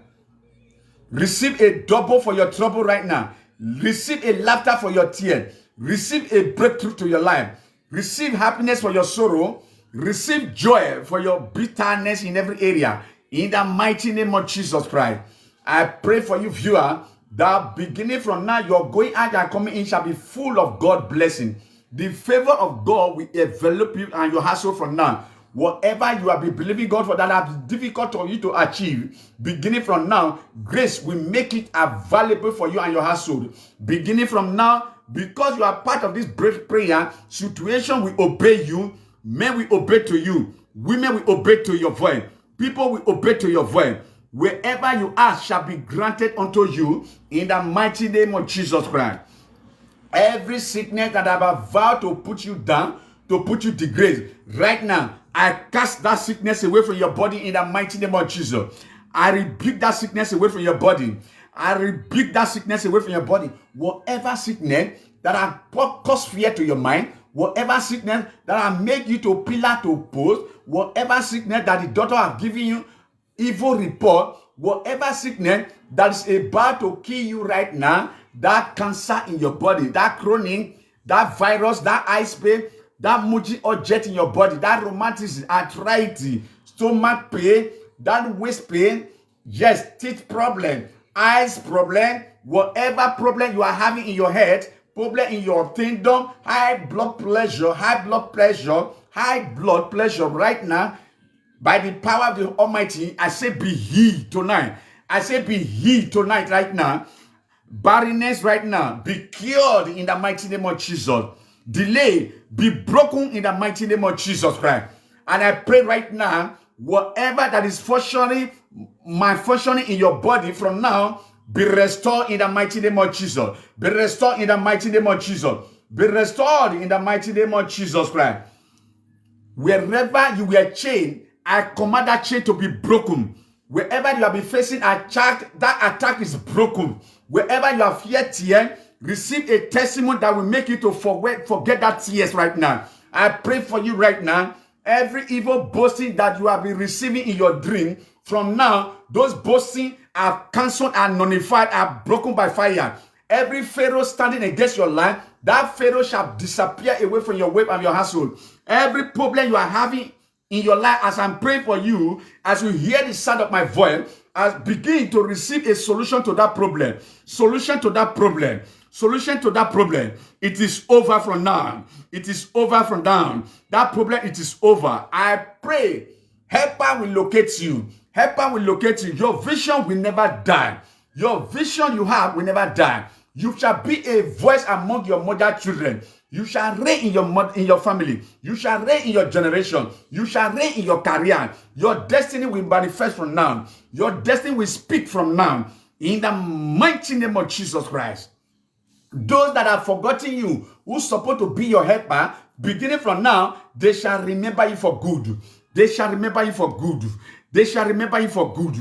Receive a double for your trouble right now. Receive a laughter for your tears. Receive a breakthrough to your life. Receive happiness for your sorrow. Receive joy for your bitterness in every area. In the mighty name of Jesus Christ. I pray for you, viewer, that beginning from now, your going out and coming in shall be full of God's blessing. The favor of God will envelop you and your household from now. Whatever you have been believing God for that have been difficult for you to achieve, beginning from now, grace will make it available for you and your household. Beginning from now, because you are part of this prayer, situation will obey you, men will obey to you, women will obey to your voice, people will obey to your voice. Wherever you are shall be granted unto you in the mighty name of Jesus Christ. Every sickness that have vowed to put you down, to put you to disgrace, right now, I cast that sickness away from your body in the mighty name of Jesus. I rebuke that sickness away from your body. I rebuke that sickness away from your body. Whatever sickness that have caused fear to your mind, whatever sickness that have made you to pillar to post, whatever sickness that the doctor have given you evil report, whatever sickness that is about to kill you right now, that cancer in your body, that chronic, that virus, that ice pain, that multi object in your body, that rheumatism, arthritis, stomach pain, that waist pain, yes, teeth problem, eyes problem, whatever problem you are having in your head, problem in your kingdom, high blood pressure right now, by the power of the Almighty, I say be healed tonight. I say be healed tonight right now. Barrenness right now, be cured in the mighty name of Jesus. Delay, be broken in the mighty name of Jesus Christ. And I pray right now, whatever that is malfunctioning in your body from now, be restored in the mighty name of Jesus. Be restored in the mighty name of Jesus. Be restored in the mighty name of Jesus Christ. Wherever you were chained, I command that chain to be broken. Wherever you have been facing attack, that attack is broken. Wherever you have feared tears, receive a testimony that will make you to forget that tears right now. I pray for you right now. Every evil boasting that you have been receiving in your dream, from now, those boasting are cancelled and nullified, are broken by fire. Every Pharaoh standing against your life, that Pharaoh shall disappear away from your way and your household. Every problem you are having in your life, as I'm praying for you, as you hear the sound of my voice, as begin to receive a solution to that problem. Solution to that problem. Solution to that problem. It is over from now. It is over from now. That problem, it is over. I pray, helper will locate you. Helper will locate you. Your vision will never die. Your vision you have will never die. You shall be a voice among your mother children. You shall reign in your family. You shall reign in your generation. You shall reign in your career. Your destiny will manifest from now. Your destiny will speak from now. In the mighty name of Jesus Christ. Those that have forgotten you, who's supposed to be your helper, beginning from now, they shall remember you for good. They shall remember you for good. They shall remember you for good.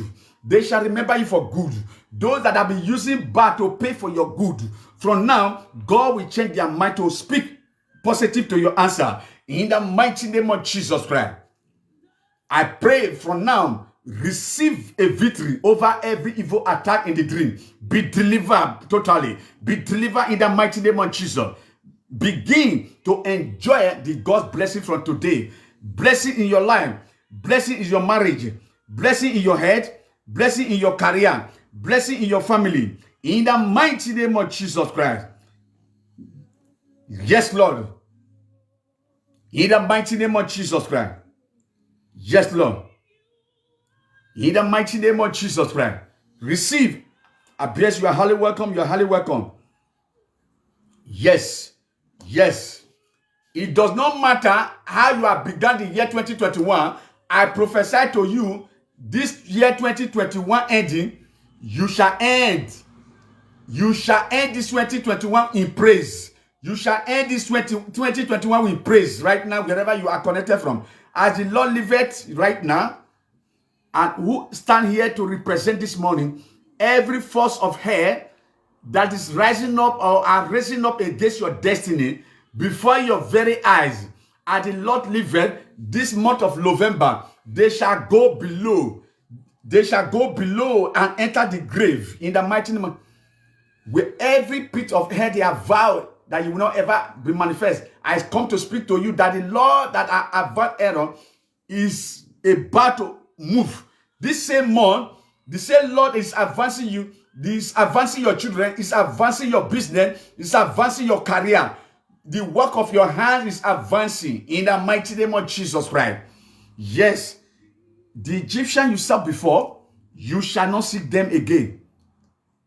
They shall remember you for good. Those that have been using bad to pay for your good, from now, God will change their mind to speak positive to your answer. In the mighty name of Jesus Christ. I pray from now, receive a victory over every evil attack in the dream. Be delivered totally. Be delivered in the mighty name of Jesus. Begin to enjoy the God's blessing from today. Blessing in your life. Blessing in your marriage. Blessing in your head. Blessing in your career. blessing in your family. In the mighty name of Jesus Christ. Yes, Lord. In the mighty name of Jesus Christ. Yes, Lord. In the mighty name of Jesus Christ. Receive. I bless you. You are highly welcome. You are highly welcome. Yes. Yes. It does not matter how you have begun the year 2021. I prophesy to you, this year 2021 ending, you shall end. You shall end this 2021 in praise. You shall end this 2021 in praise right now, wherever you are connected from. As the Lord liveth right now, and who stand here to represent this morning, every force of hair that is rising up or are raising up against your destiny before your very eyes, as the Lord liveth, this month of November, they shall go below. They shall go below and enter the grave in the mighty name of, with every pit of hair they have vowed that you will not ever be manifest. I come to speak to you that the Lord that I avoid error is about to move. This same month, the same Lord is advancing you, is advancing your children, is advancing your business, is advancing your career. The work of your hands is advancing in the mighty name of Jesus Christ. Yes, the Egyptian you saw before, you shall not see them again.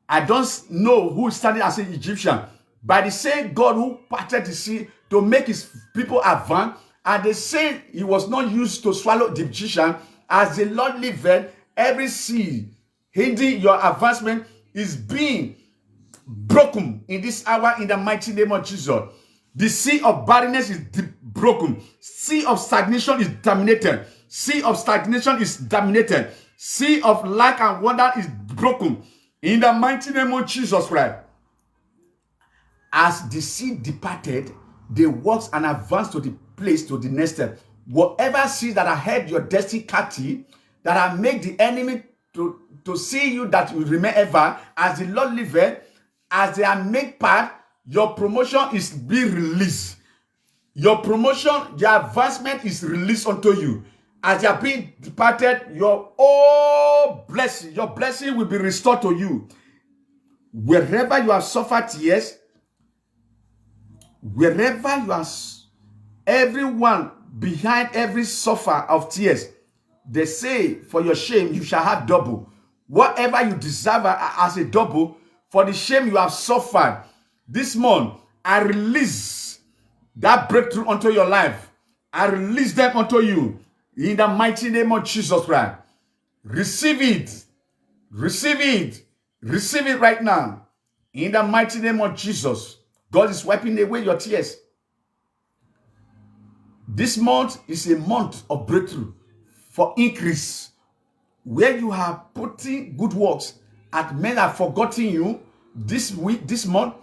I don't know who is standing as an Egyptian. By the same God who parted the sea to make his people advance, and they say he was not used to swallow the Egyptian, as the Lord liveth, every sea hindering your advancement is being broken in this hour in the mighty name of Jesus. The sea of barrenness is broken. Sea of stagnation is dominated. Sea of stagnation is dominated. Sea of lack and wonder is broken in the mighty name of Jesus Christ. As the sea departed, they walked and advanced to the place, to the next step. Whatever seas that are held your destiny captive, that are make the enemy to see you that will remain ever, as the Lord liveth, as they are made part, your promotion is being released. Your promotion, your advancement is released unto you. As you are being departed, your blessing, your blessing will be restored to you. Wherever you have suffered tears, wherever you are, everyone behind every suffer of tears, they say, for your shame, you shall have double. Whatever you deserve as a double, for the shame you have suffered, this month, I release that breakthrough unto your life. I release them unto you in the mighty name of Jesus Christ. Receive it. Receive it. Receive it right now. In the mighty name of Jesus. God is wiping away your tears. This month is a month of breakthrough for increase. Where you have putting good works and men have forgotten you this week, this month,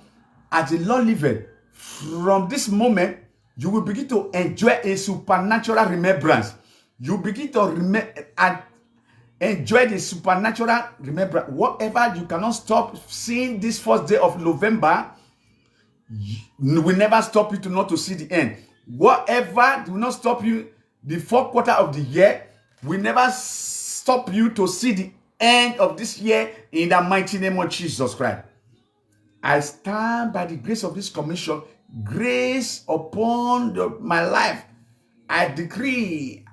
as the Lord liveth, from this moment, you will begin to enjoy a supernatural remembrance. You begin to enjoy the supernatural remembrance. Whatever you cannot stop seeing this first day of November, will never stop you to not to see the end. Whatever will not stop you, the fourth quarter of the year will never stop you to see the end of this year in the mighty name of Jesus Christ. I stand by the grace of this commission, grace upon my life. I decree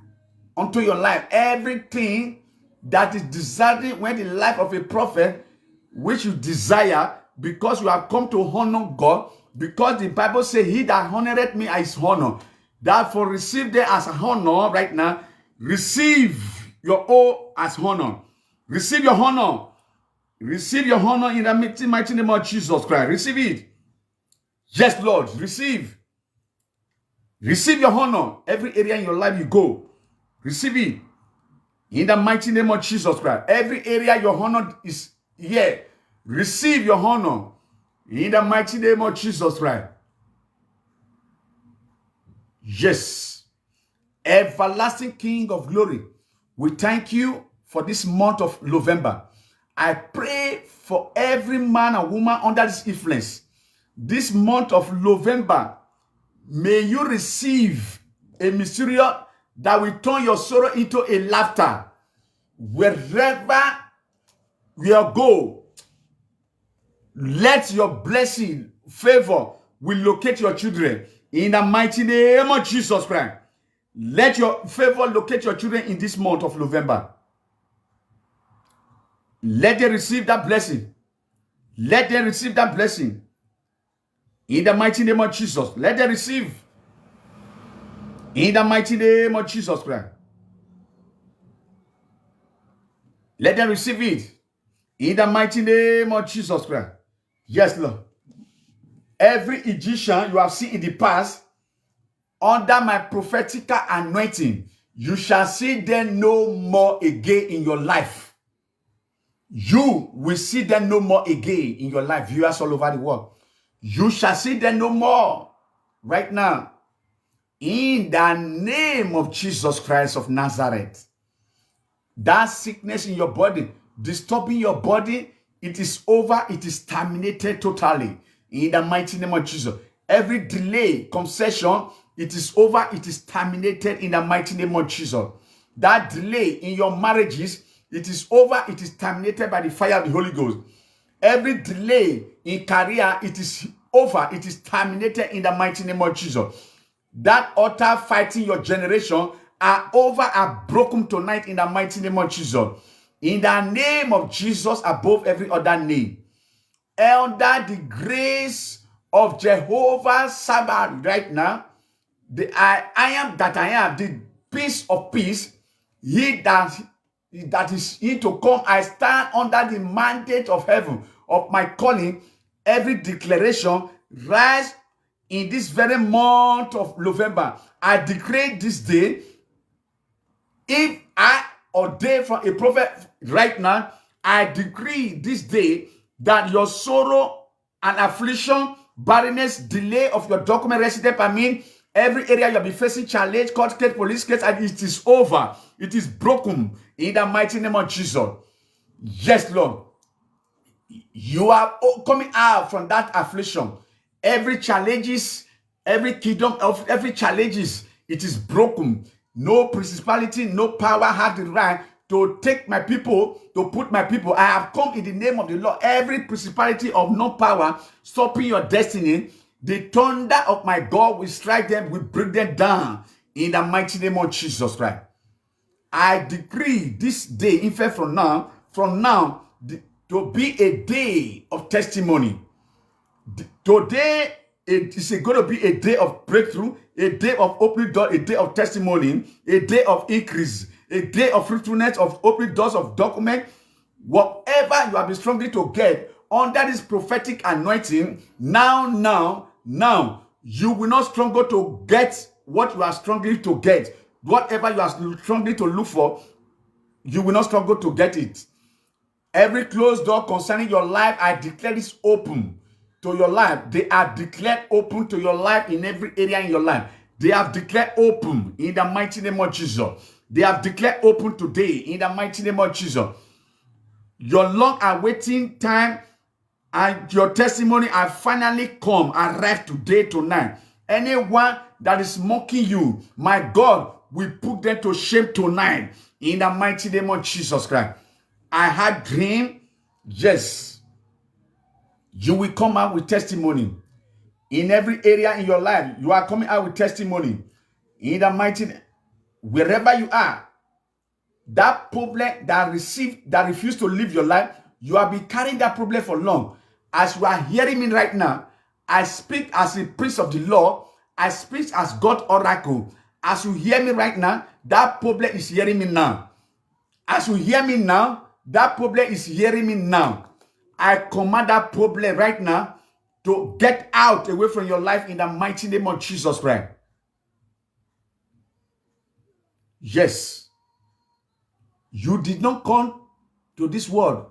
unto your life everything that is desired when the life of a prophet, which you desire, because you have come to honor God, because the Bible says, he that honoreth me is honor. Therefore, receive them as honor right now. Receive your all as honor. Receive your honor. Receive your honor in the mighty name of Jesus Christ. Receive it. Yes, Lord. Receive. Receive your honor. Every area in your life you go. Receive it. In the mighty name of Jesus Christ. Every area your honor is here. Receive your honor. In the mighty name of Jesus Christ. Yes. Everlasting King of glory, we thank you for this month of November. I pray for every man and woman under this influence. This month of November, may you receive a mysterious that will turn your sorrow into a laughter. Wherever your goal. Let your blessing, favor will locate your children in the mighty name of Jesus Christ. Let your favor locate your children in this month of November. Let them receive that blessing. Let them receive that blessing. In the mighty name of Jesus. Let them receive. In the mighty name of Jesus Christ. Let them receive it. In the mighty name of Jesus Christ. Yes, Lord. Every Egyptian you have seen in the past, under my prophetic anointing, you shall see them no more again in your life. You will see them no more again in your life. Viewers all over the world. You shall see them no more right now. In the name of Jesus Christ of Nazareth. That sickness in your body, disturbing your body, it is over. It is terminated totally. In the mighty name of Jesus. Every delay, concession, it is over. It is terminated in the mighty name of Jesus. That delay in your marriages, it is over. It is terminated by the fire of the Holy Ghost. Every delay in career, it is over. It is terminated in the mighty name of Jesus. That altar fighting your generation are over, are broken tonight in the mighty name of Jesus. In the name of Jesus above every other name. Under the grace of Jehovah Sabbath right now, I am that I am, the peace of peace, he that is in to come. I stand under the mandate of heaven, of my calling. Every declaration rise in this very month of November. I decree this day, if I ordain from a prophet right now, I decree this day that your sorrow and affliction, barrenness, delay of your document, resident permit, every area you'll be facing challenge, court case, police case, and it is over. It is broken in the mighty name of Jesus. Yes, Lord. You are coming out from that affliction. Every challenges, every kingdom of every challenges, it is broken. No principality, no power have the right to take my people, to put my people. I have come in the name of the Lord. Every principality of no power stopping your destiny, the thunder of my God will strike them, will bring them down in the mighty name of Jesus Christ. I decree this day, in fact, from now, to be a day of testimony. Today, it is going to be a day of breakthrough, a day of opening door, a day of testimony, a day of increase, a day of fruitfulness, of opening doors of document. Whatever you have been struggling to get under this prophetic anointing, now, you will not struggle to get what you are struggling to get. Whatever you are struggling to look for, you will not struggle to get it. Every closed door concerning your life, I declare this open to your life. They are declared open to your life in every area in your life. They have declared open in the mighty name of Jesus. They have declared open today in the mighty name of Jesus. Your long awaiting time and your testimony have finally come, arrived today, tonight. Anyone that is mocking you, my God will put them to shame tonight in the mighty name of Jesus Christ. I had dream. Yes. You will come out with testimony. In every area in your life, you are coming out with testimony. In the mighty name, wherever you are, that problem that refused to live your life, you have been carrying that problem for long. As you are hearing me right now, I speak as a priest of the law. I speak as God oracle. As you hear me right now, that problem is hearing me now. As you hear me now, that problem is hearing me now. I command that problem right now to get out away from your life in the mighty name of Jesus Christ. Yes. You did not come to this world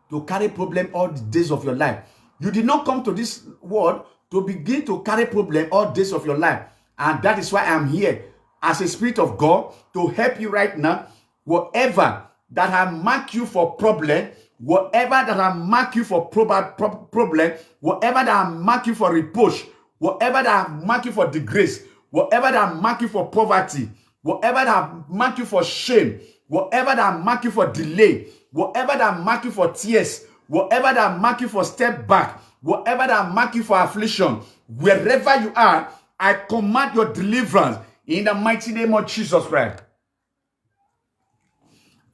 to carry problem all the days of your life. You did not come to this world to begin to carry problem all days of your life. And that is why I'm here as a spirit of God to help you right now. Whatever that have marked you for problem, whatever that have marked you for problem, whatever that have marked you for reproach, whatever that have marked you for disgrace, whatever that have marked you for poverty, whatever that have marked you for shame, whatever that have marked you for delay, whatever that mark you for tears, whatever that mark you for step back, whatever that mark you for affliction, wherever you are, I command your deliverance in the mighty name of Jesus Christ.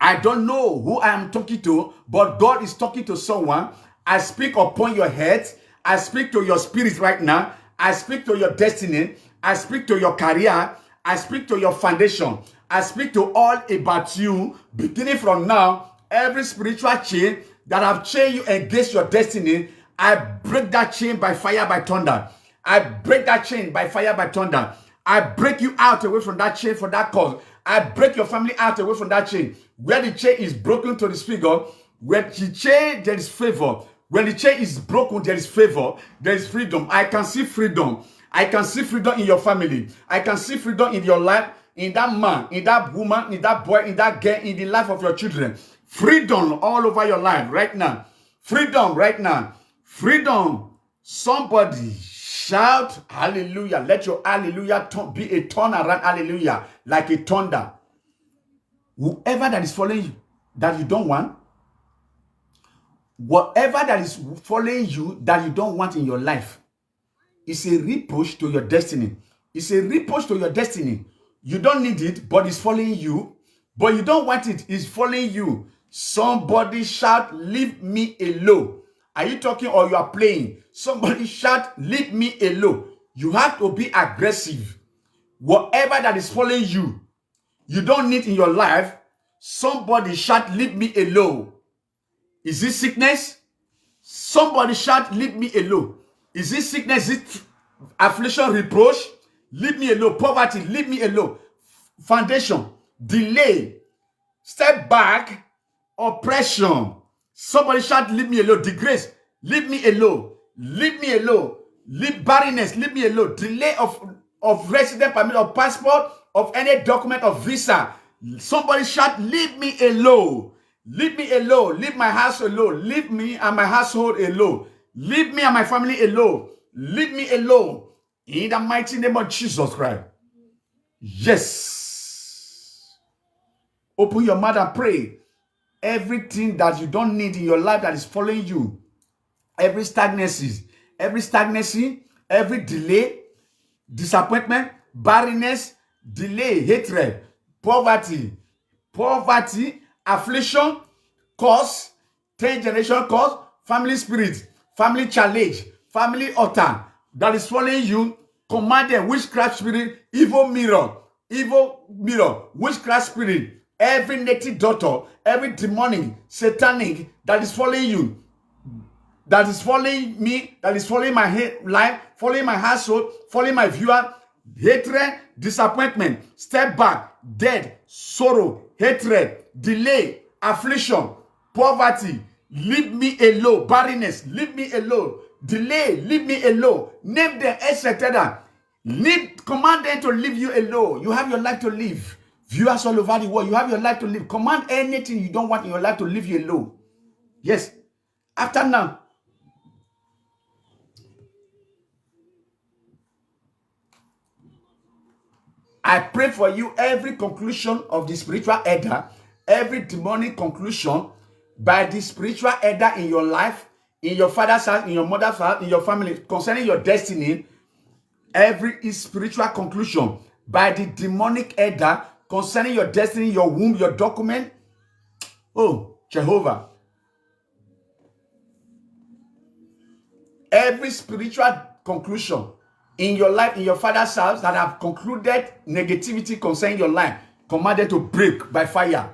I don't know who I am talking to, but God is talking to someone. I speak upon your head. I speak to your spirit right now. I speak to your destiny. I speak to your career. I speak to your foundation. I speak to all about you. Beginning from now, every spiritual chain that have chained you against your destiny, I break that chain by fire, by thunder. I break that chain by fire, by thunder. I break you out away from that chain for that cause. I break your family out away from that chain. Where the chain is broken to this figure, where the chain, there is favor. When the chain is broken, there is favor. There is freedom. I can see freedom. I can see freedom in your family. I can see freedom in your life, in that man, in that woman, in that boy, in that girl, in the life of your children. Freedom all over your life right now. Freedom right now. Freedom. Somebody shout hallelujah. Let your hallelujah be a turnaround hallelujah, like a thunder. Whoever that is following you that you don't want, whatever that is following you that you don't want in your life, is a reproach to your destiny. It's a reproach to your destiny. You don't need it, but it's following you. But you don't want it, it's following you. Somebody shout, leave me alone. Are you talking or you are playing? Somebody shout, leave me alone. You have to be aggressive. Whatever that is following you, you don't need in your life, somebody shout, leave me alone. Is it sickness? Somebody shout, leave me alone. Is it sickness? Is it affliction, reproach? Leave me alone. Poverty, leave me alone. Foundation, delay, step back, oppression. Somebody shout, leave me alone. Disgrace, leave me alone. Leave me alone. Leave barrenness, leave me alone. Delay of resident permit, of passport, of any document of visa. Somebody shout, leave me alone. Leave me alone. Leave my house alone. Leave me and my household alone. Leave me and my family alone. Leave me alone. In the mighty name of Jesus Christ. Yes. Open your mouth and pray. Everything that you don't need in your life that is following you, every stagnancy, every delay, disappointment, barrenness, delay, hatred, poverty, affliction, curse, 10-generation curse, family spirit, family challenge, family altar that is following you, command them, witchcraft spirit, evil mirror, witchcraft spirit, every native daughter, every demonic, satanic that is following you, that is following me, that is following my life, following my household, following my viewer, hatred, disappointment, step back, death, sorrow, hatred, delay, affliction, poverty, leave me alone, barrenness, leave me alone, delay, leave me alone, name them, etc. Command them to leave you alone. You have your life to live. Viewers all over the world, you have your life to live. Command anything you don't want in your life to leave you alone. Yes. After now, I pray for you every conclusion of the spiritual elder, every demonic conclusion by the spiritual elder in your life, in your father's house, in your mother's house, in your family, concerning your destiny, every spiritual conclusion by the demonic elder concerning your destiny, your womb, your document. Oh, Jehovah. Every spiritual conclusion in your life, in your father's house that have concluded negativity concerning your life, commanded to break by fire.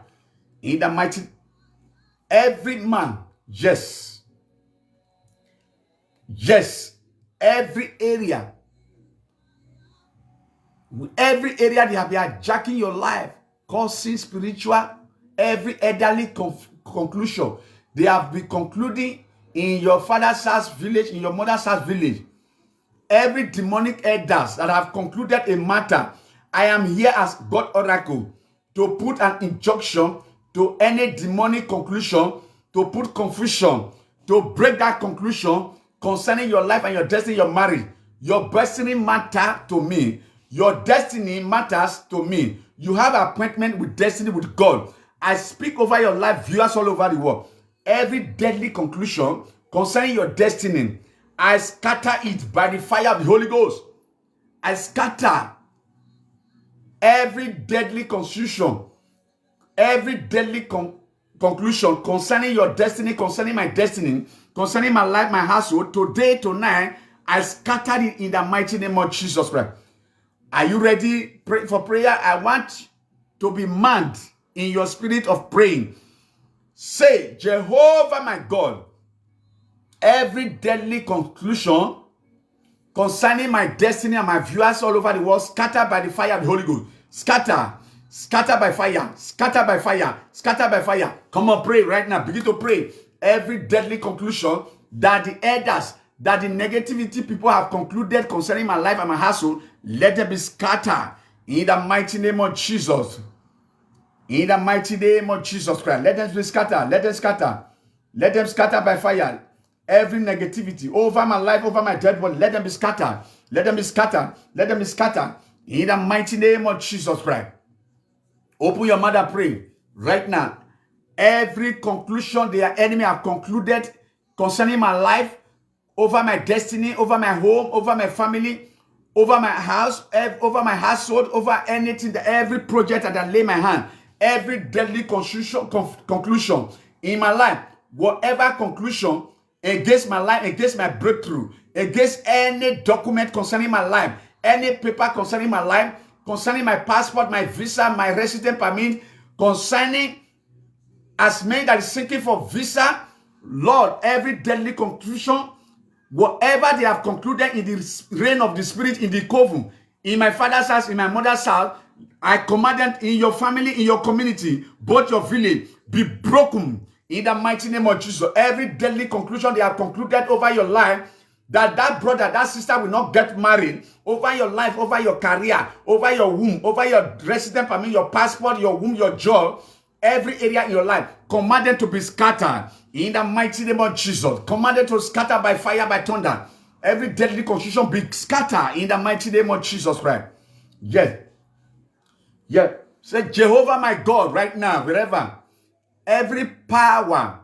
In the mighty, every man, yes, every area they have been hijacking your life, causing spiritual, every elderly conclusion they have been concluding in your father's house village, in your mother's house village. Every demonic elders that have concluded a matter, I am here as God Oracle to put an injunction to any demonic conclusion, to put confusion, to break that conclusion concerning your life and your destiny, your marriage. Your destiny matters to me. Your destiny matters to me. You have an appointment with destiny with God. I speak over your life, viewers all over the world. Every deadly conclusion concerning your destiny, I scatter it by the fire of the Holy Ghost. I scatter every deadly conclusion, every deadly conclusion concerning your destiny, concerning my destiny, concerning my life, my household. Today, tonight, I scatter it in the mighty name of Jesus Christ. Are you ready for prayer? I want to be manned in your spirit of praying. Say, Jehovah my God, every deadly conclusion concerning my destiny and my viewers all over the world, scatter by the fire of the Holy Ghost. Scatter. Scatter by fire. Scatter by fire. Scatter by fire. Come on, pray right now. Begin to pray. Every deadly conclusion that the elders, that the negativity people have concluded concerning my life and my household, let them be scattered in the mighty name of Jesus. In the mighty name of Jesus Christ. Let them be scattered. Let them scatter. Let them scatter by fire. Every negativity over my life, over my dead body, let them be scattered. Let them be scattered. Let them be scattered. In the mighty name of Jesus Christ. Open your mouth and pray right now. Every conclusion their enemy have concluded concerning my life, over my destiny, over my home, over my family, over my house, over my household, over anything, every project that I lay my hand, every deadly conclusion in my life, whatever conclusion against my life, against my breakthrough, against any document concerning my life, any paper concerning my life, concerning my passport, my visa, my resident permit, concerning as many that is seeking for visa, Lord, every deadly conclusion, whatever they have concluded in the reign of the Spirit, in the coven, in my father's house, in my mother's house, I command them in your family, in your community, both your village, be broken in the mighty name of Jesus. Every deadly conclusion they have concluded over your life, that brother, that sister will not get married, over your life, over your career, over your womb, over your resident permit, your passport, your womb, your job, every area in your life, commanded to be scattered in the mighty name of Jesus. Commanded to scatter by fire, by thunder. Every deadly confusion be scattered in the mighty name of Jesus Christ. Yes. Yes. Say, Jehovah my God, right now, wherever, every power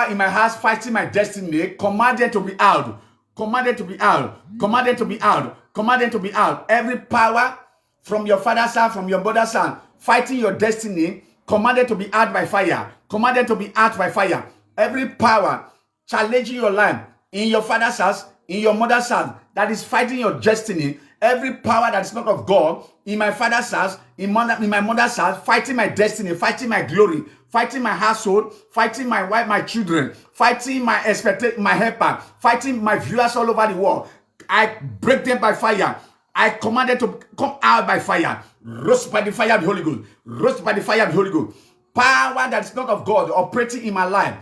in my house fighting my destiny, commanded to be out. Commanded to be out. Commanded to be out. Commanded to be out. Every power from your father's house, from your mother's house, fighting your destiny, commanded to be out by fire. Commanded to be out by fire. Every power challenging your life in your father's house, in your mother's house, that is fighting your destiny. Every power that is not of God in my father's house, in my mother's house, fighting my destiny, fighting my glory, fighting my household, fighting my wife, my children, fighting my helper, fighting my viewers all over the world. I break them by fire. I command them to come out by fire. Roast by the fire of the Holy Ghost. Roast by the fire of the Holy Ghost. Power that is not of God operating in my life,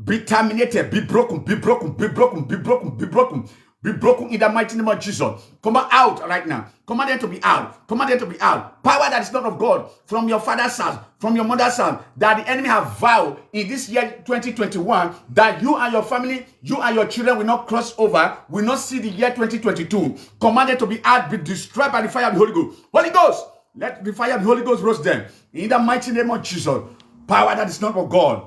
be terminated, be broken, be broken, be broken, be broken, be broken. Be broken in the mighty name of Jesus. Come out right now. Command them to be out. Command them to be out. Power that is not of God from your father's house, from your mother's house, that the enemy have vowed in this year 2021 that you and your family, you and your children will not cross over, will not see the year 2022. Command them to be out, be destroyed by the fire of the Holy Ghost. Holy Ghost, let the fire of the Holy Ghost roast them in the mighty name of Jesus. Power that is not of God.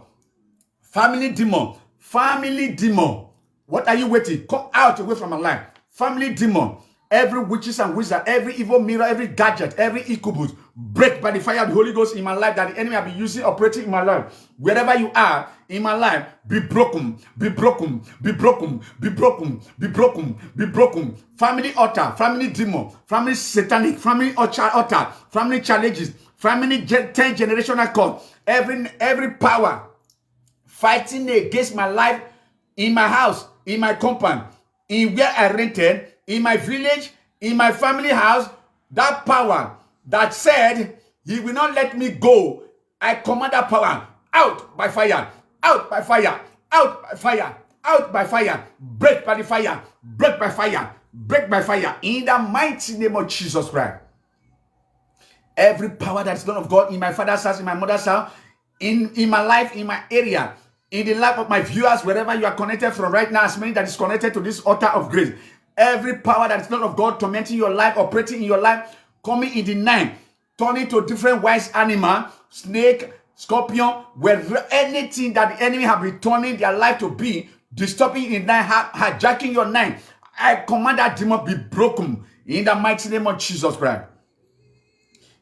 Family demon. Family demon. What are you waiting? Come out away from my life. Family demon. Every witches and wizard, every evil mirror, every gadget, every incubus, break by the fire of the Holy Ghost in my life that the enemy have been using, operating in my life. Wherever you are in my life, be broken, be broken, be broken, be broken, be broken, be broken. Family altar, family demon, family satanic, family altar, family challenges, family 10 generational code. Every power fighting against my life in my house, in my compound, in where I rented, in my village, in my family house, that power that said he will not let me go, I command that power out by fire, out by fire, out by fire, out by fire, break by the fire, break by fire, break by fire, in the mighty name of Jesus Christ. Every power that is not of God in my father's house, in my mother's house, in my life, in my area, in the life of my viewers, wherever you are connected from right now, as many that is connected to this altar of grace, every power that is not of God tormenting your life, operating in your life, coming in the night, turning to different wise animal, snake, scorpion, where anything that the enemy have been turning their life to be, disturbing in night, hijacking your night, I command that demon be broken in the mighty name of Jesus Christ.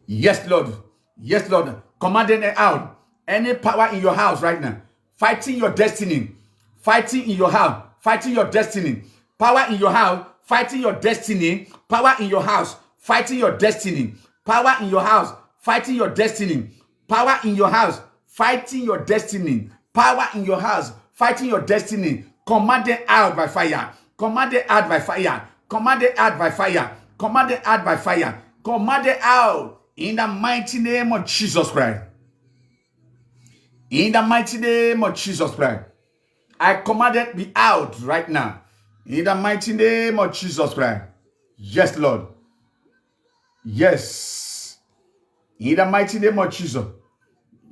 Yes, Lord. Yes, Lord. Commanding it out. Any power in your house right now, fighting your destiny, fighting in your house, fighting your destiny, power in your house, fighting your destiny, power in your house, fighting your destiny, power in your house, fighting your destiny, power in your house, fighting your destiny, power in your house, fighting your destiny, commanded out by fire, commanded out by fire, commanded out by fire, commanded out by fire, commanded out in the mighty name of Jesus Christ. In the mighty name of Jesus Christ, I commanded be out right now. In the mighty name of Jesus Christ. Yes, Lord. Yes. In the mighty name of Jesus.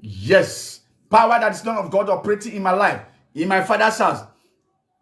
Yes. Power that is not of God operating in my life, in my father's house,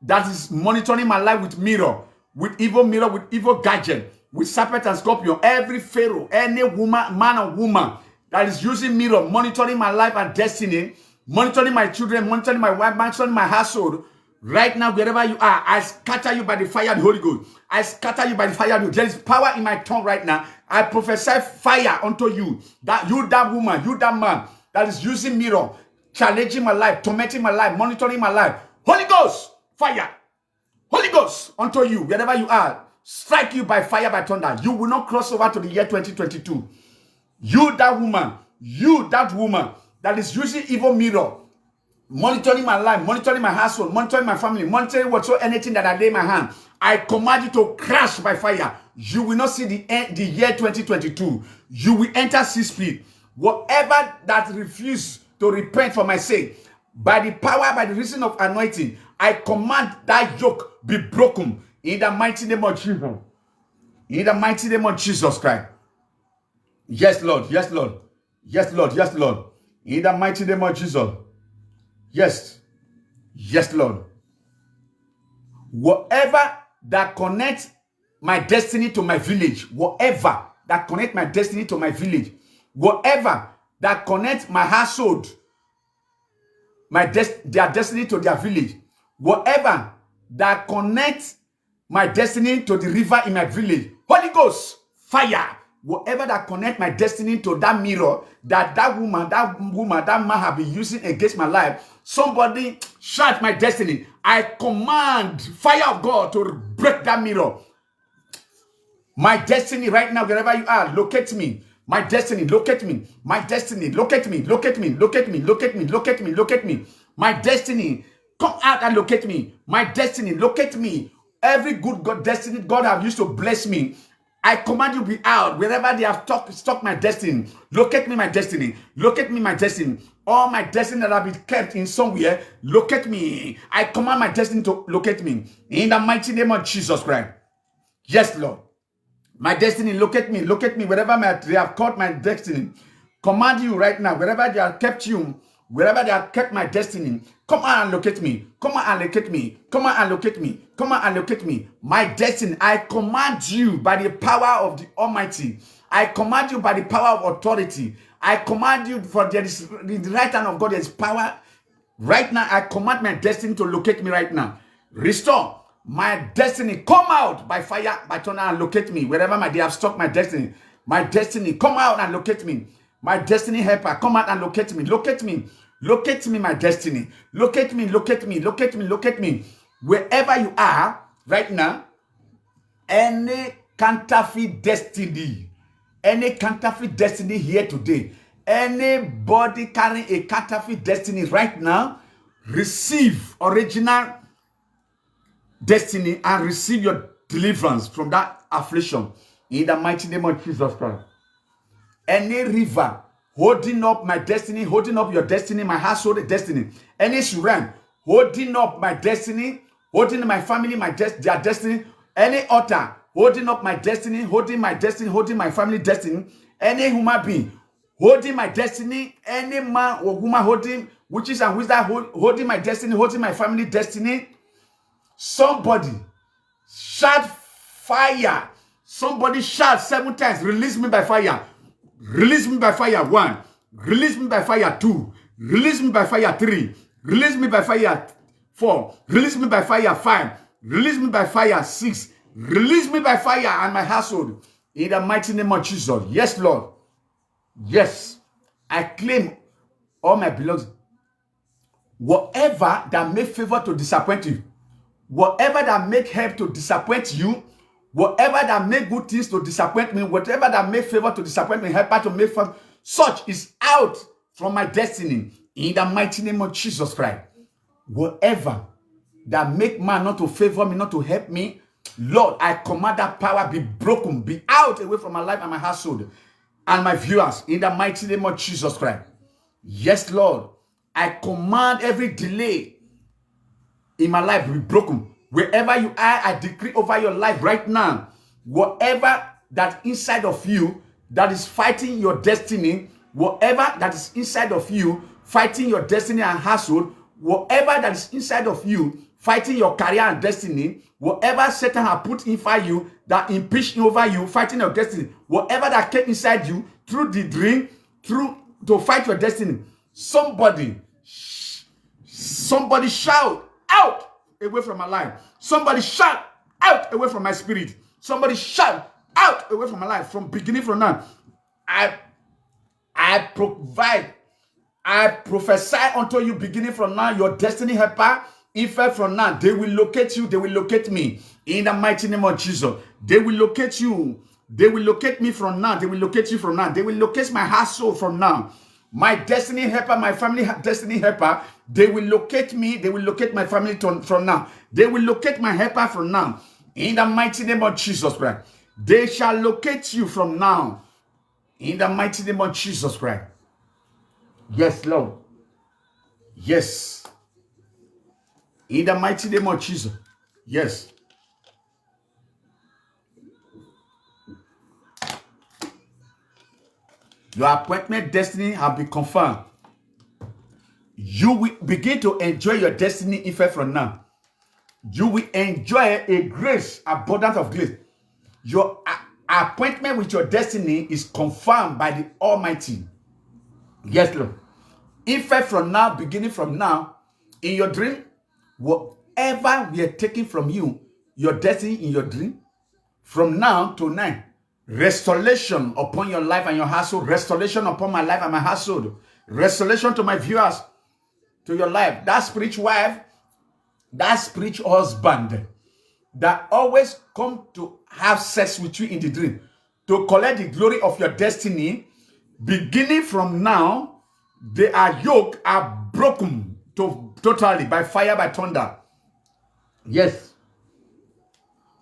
that is monitoring my life with mirror, with evil gadget, with serpent and scorpion. Every pharaoh, any woman, man or woman that is using mirror, monitoring my life and destiny, monitoring my children, monitoring my wife, monitoring my household. Right now, wherever you are, I scatter you by the fire of the Holy Ghost. I scatter you by the fire of the Holy Ghost. There is power in my tongue right now. I prophesy fire unto you. That you, that woman, you, that man that is using mirror, challenging my life, tormenting my life, monitoring my life. Holy Ghost, fire. Holy Ghost unto you, wherever you are. Strike you by fire, by thunder. You will not cross over to the year 2022. You, that woman that is using evil mirror, monitoring my life, monitoring my household, monitoring my family, monitoring whatsoever, anything that I lay my hand, I command you to crash by fire. You will not see the year 2022. You will enter 6 feet. Whatever that refuse to repent for my sake, by the power, by the reason of anointing, I command that yoke be broken in the mighty name of Jesus. In the mighty name of Jesus Christ. Yes, Lord. Yes, Lord. Yes, Lord. Yes, Lord. In the mighty name of Jesus. Yes. Yes, Lord. Whatever that connects my destiny to my village, whatever that connects my destiny to my village, whatever that connects my household, their destiny to their village, whatever that connects my destiny to the river in my village, Holy Ghost, fire. Whatever that connect my destiny to that mirror, that woman, that man have been using against my life, somebody shout my destiny. I command fire of God to break that mirror. My destiny right now, wherever you are, locate me. My destiny, locate me. My destiny, locate me. Locate me. Locate me. Locate me. Locate me. Locate me. My destiny, come out and locate me. My destiny, locate me. Every good God destiny God have used to bless me, I command you be out. Wherever they have stuck my destiny, locate me my destiny. Locate me my destiny. All my destiny that have been kept in somewhere, locate me. I command my destiny to locate me. In the mighty name of Jesus Christ. Yes, Lord. My destiny, locate me. Locate me wherever they have caught my destiny. Command you right now, wherever they have kept you, wherever they have kept my destiny, come on and locate me. Come on and locate me. Come on and locate me. Come on and locate me. My destiny, I command you by the power of the Almighty. I command you by the power of authority. I command you for there is the right hand of God, there is power. Right now, I command my destiny to locate me right now. Restore my destiny. Come out by fire, by thunder, and locate me. Wherever they have stuck my destiny. My destiny, come out and locate me. My destiny helper, come out and locate me. Locate me. Locate me, my destiny. Locate me, locate me, locate me, locate me. Wherever you are right now, any counterfeit destiny here today, anybody carrying a counterfeit destiny right now, receive original destiny and receive your deliverance from that affliction in the mighty name of Jesus Christ. Any river holding up my destiny, holding up your destiny, my household destiny, any shrine holding up my destiny, holding my family, their destiny, any altar holding up my destiny, holding my destiny, holding my family destiny, any human being holding my destiny, any man or woman holding witches and wizards holding my destiny, holding my family destiny. Somebody shout fire. Somebody shout 7 times, release me by fire. Release me by fire 1. Release me by fire 2. Release me by fire 3. Release me by fire 4. Release me by fire 5. Release me by fire 6. Release me by fire and my household. In the mighty name of Jesus. Yes, Lord. Yes. I claim all my belongings. Whatever that make favor to disappoint you, whatever that make help to disappoint you, whatever that make good things to disappoint me, whatever that make favor to disappoint me, help to make favor, such is out from my destiny. In the mighty name of Jesus Christ. Whatever that make man not to favor me, not to help me, Lord, I command that power be broken, be out away from my life and my household and my viewers. In the mighty name of Jesus Christ. Yes, Lord. I command every delay in my life be broken. Wherever you are, I decree over your life right now. Whatever that inside of you that is fighting your destiny, whatever that is inside of you fighting your destiny and household, whatever that is inside of you fighting your career and destiny, whatever Satan has put inside you that impinged over you fighting your destiny, whatever that came inside you through the dream, through to fight your destiny, somebody shout out away from my life. Somebody shout out away from my spirit. Somebody shout out away from my life. From beginning from now, I provide, I prophesy unto you beginning from now, your destiny helper, in fact from now, they will locate you, they will locate me. In the mighty name of Jesus, they will locate you. They will locate me from now. They will locate you from now. They will locate my household from now. My destiny helper, my family destiny helper, they will locate me. They will locate my family from now. They will locate my helper from now. In the mighty name of Jesus Christ. They shall locate you from now. In the mighty name of Jesus Christ. Yes, Lord. Yes. In the mighty name of Jesus. Yes. Your appointment destiny have been confirmed. You will begin to enjoy your destiny effect from now. You will enjoy a grace, abundance of grace. Your appointment with your destiny is confirmed by the Almighty. Yes, Lord. Effect from now, beginning from now, in your dream, whatever we are taking from you, your destiny in your dream, from now to now, restoration upon your life and your household, restoration upon my life and my household, restoration to my viewers, to your life. That spiritual wife, that spiritual husband that always come to have sex with you in the dream, to collect the glory of your destiny, beginning from now, their yoke are broken totally by fire, by thunder. Yes.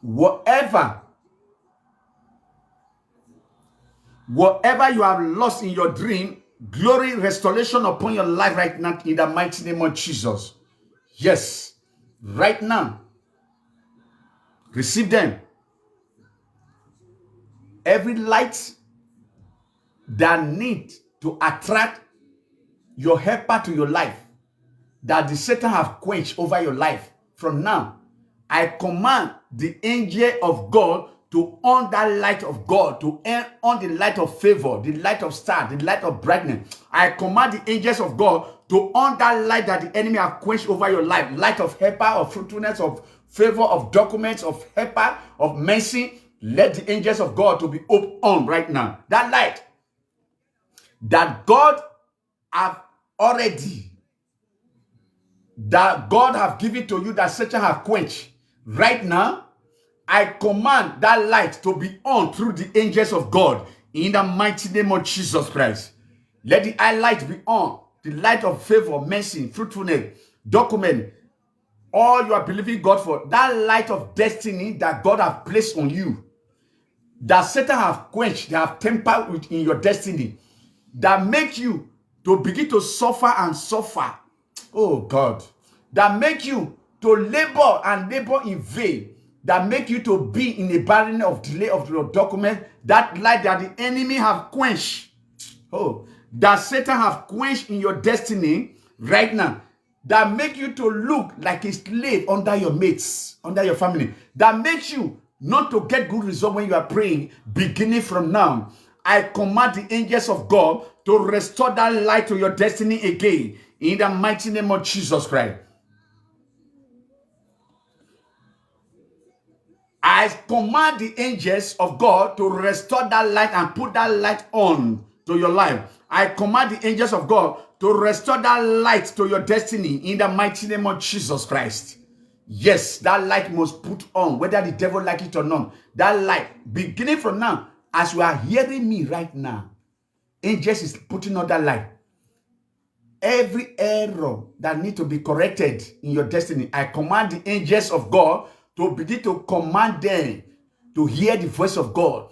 Whatever you have lost in your dream, glory, restoration upon your life right now in the mighty name of Jesus. Yes. Right now. Receive them. Every light that need to attract your helper to your life, that the Satan have quenched over your life, from now, I command the angel of God to on that light of God, to on the light of favor, the light of star, the light of brightness. I command the angels of God to on that light that the enemy have quenched over your life, light of helper, of fruitfulness, of favor, of documents, of helper, of mercy. Let the angels of God to be on right now. That light that God have already, that God have given to you, that Satan have quenched. Right now, I command that light to be on through the angels of God in the mighty name of Jesus Christ. Let the eye light be on, the light of favor, mercy, fruitfulness, document, all you are believing God for, that light of destiny that God has placed on you, that Satan have quenched, they have tempered with in your destiny, that make you to begin to suffer and suffer. Oh God, that make you to labor and labor in vain, that make you to be in a barren of delay of your document, that light that the enemy have quenched, oh, that Satan have quenched in your destiny right now, that make you to look like a slave under your mates, under your family, that makes you not to get good result when you are praying, beginning from now. I command the angels of God to restore that light to your destiny again. In the mighty name of Jesus Christ. I command the angels of God to restore that light and put that light on to your life. I command the angels of God to restore that light to your destiny in the mighty name of Jesus Christ. Yes, that light must put on, whether the devil like it or not. That light, beginning from now, as you are hearing me right now, angels is putting on that light. Every error that need to be corrected in your destiny, I command the angels of God to begin to command them to hear the voice of God.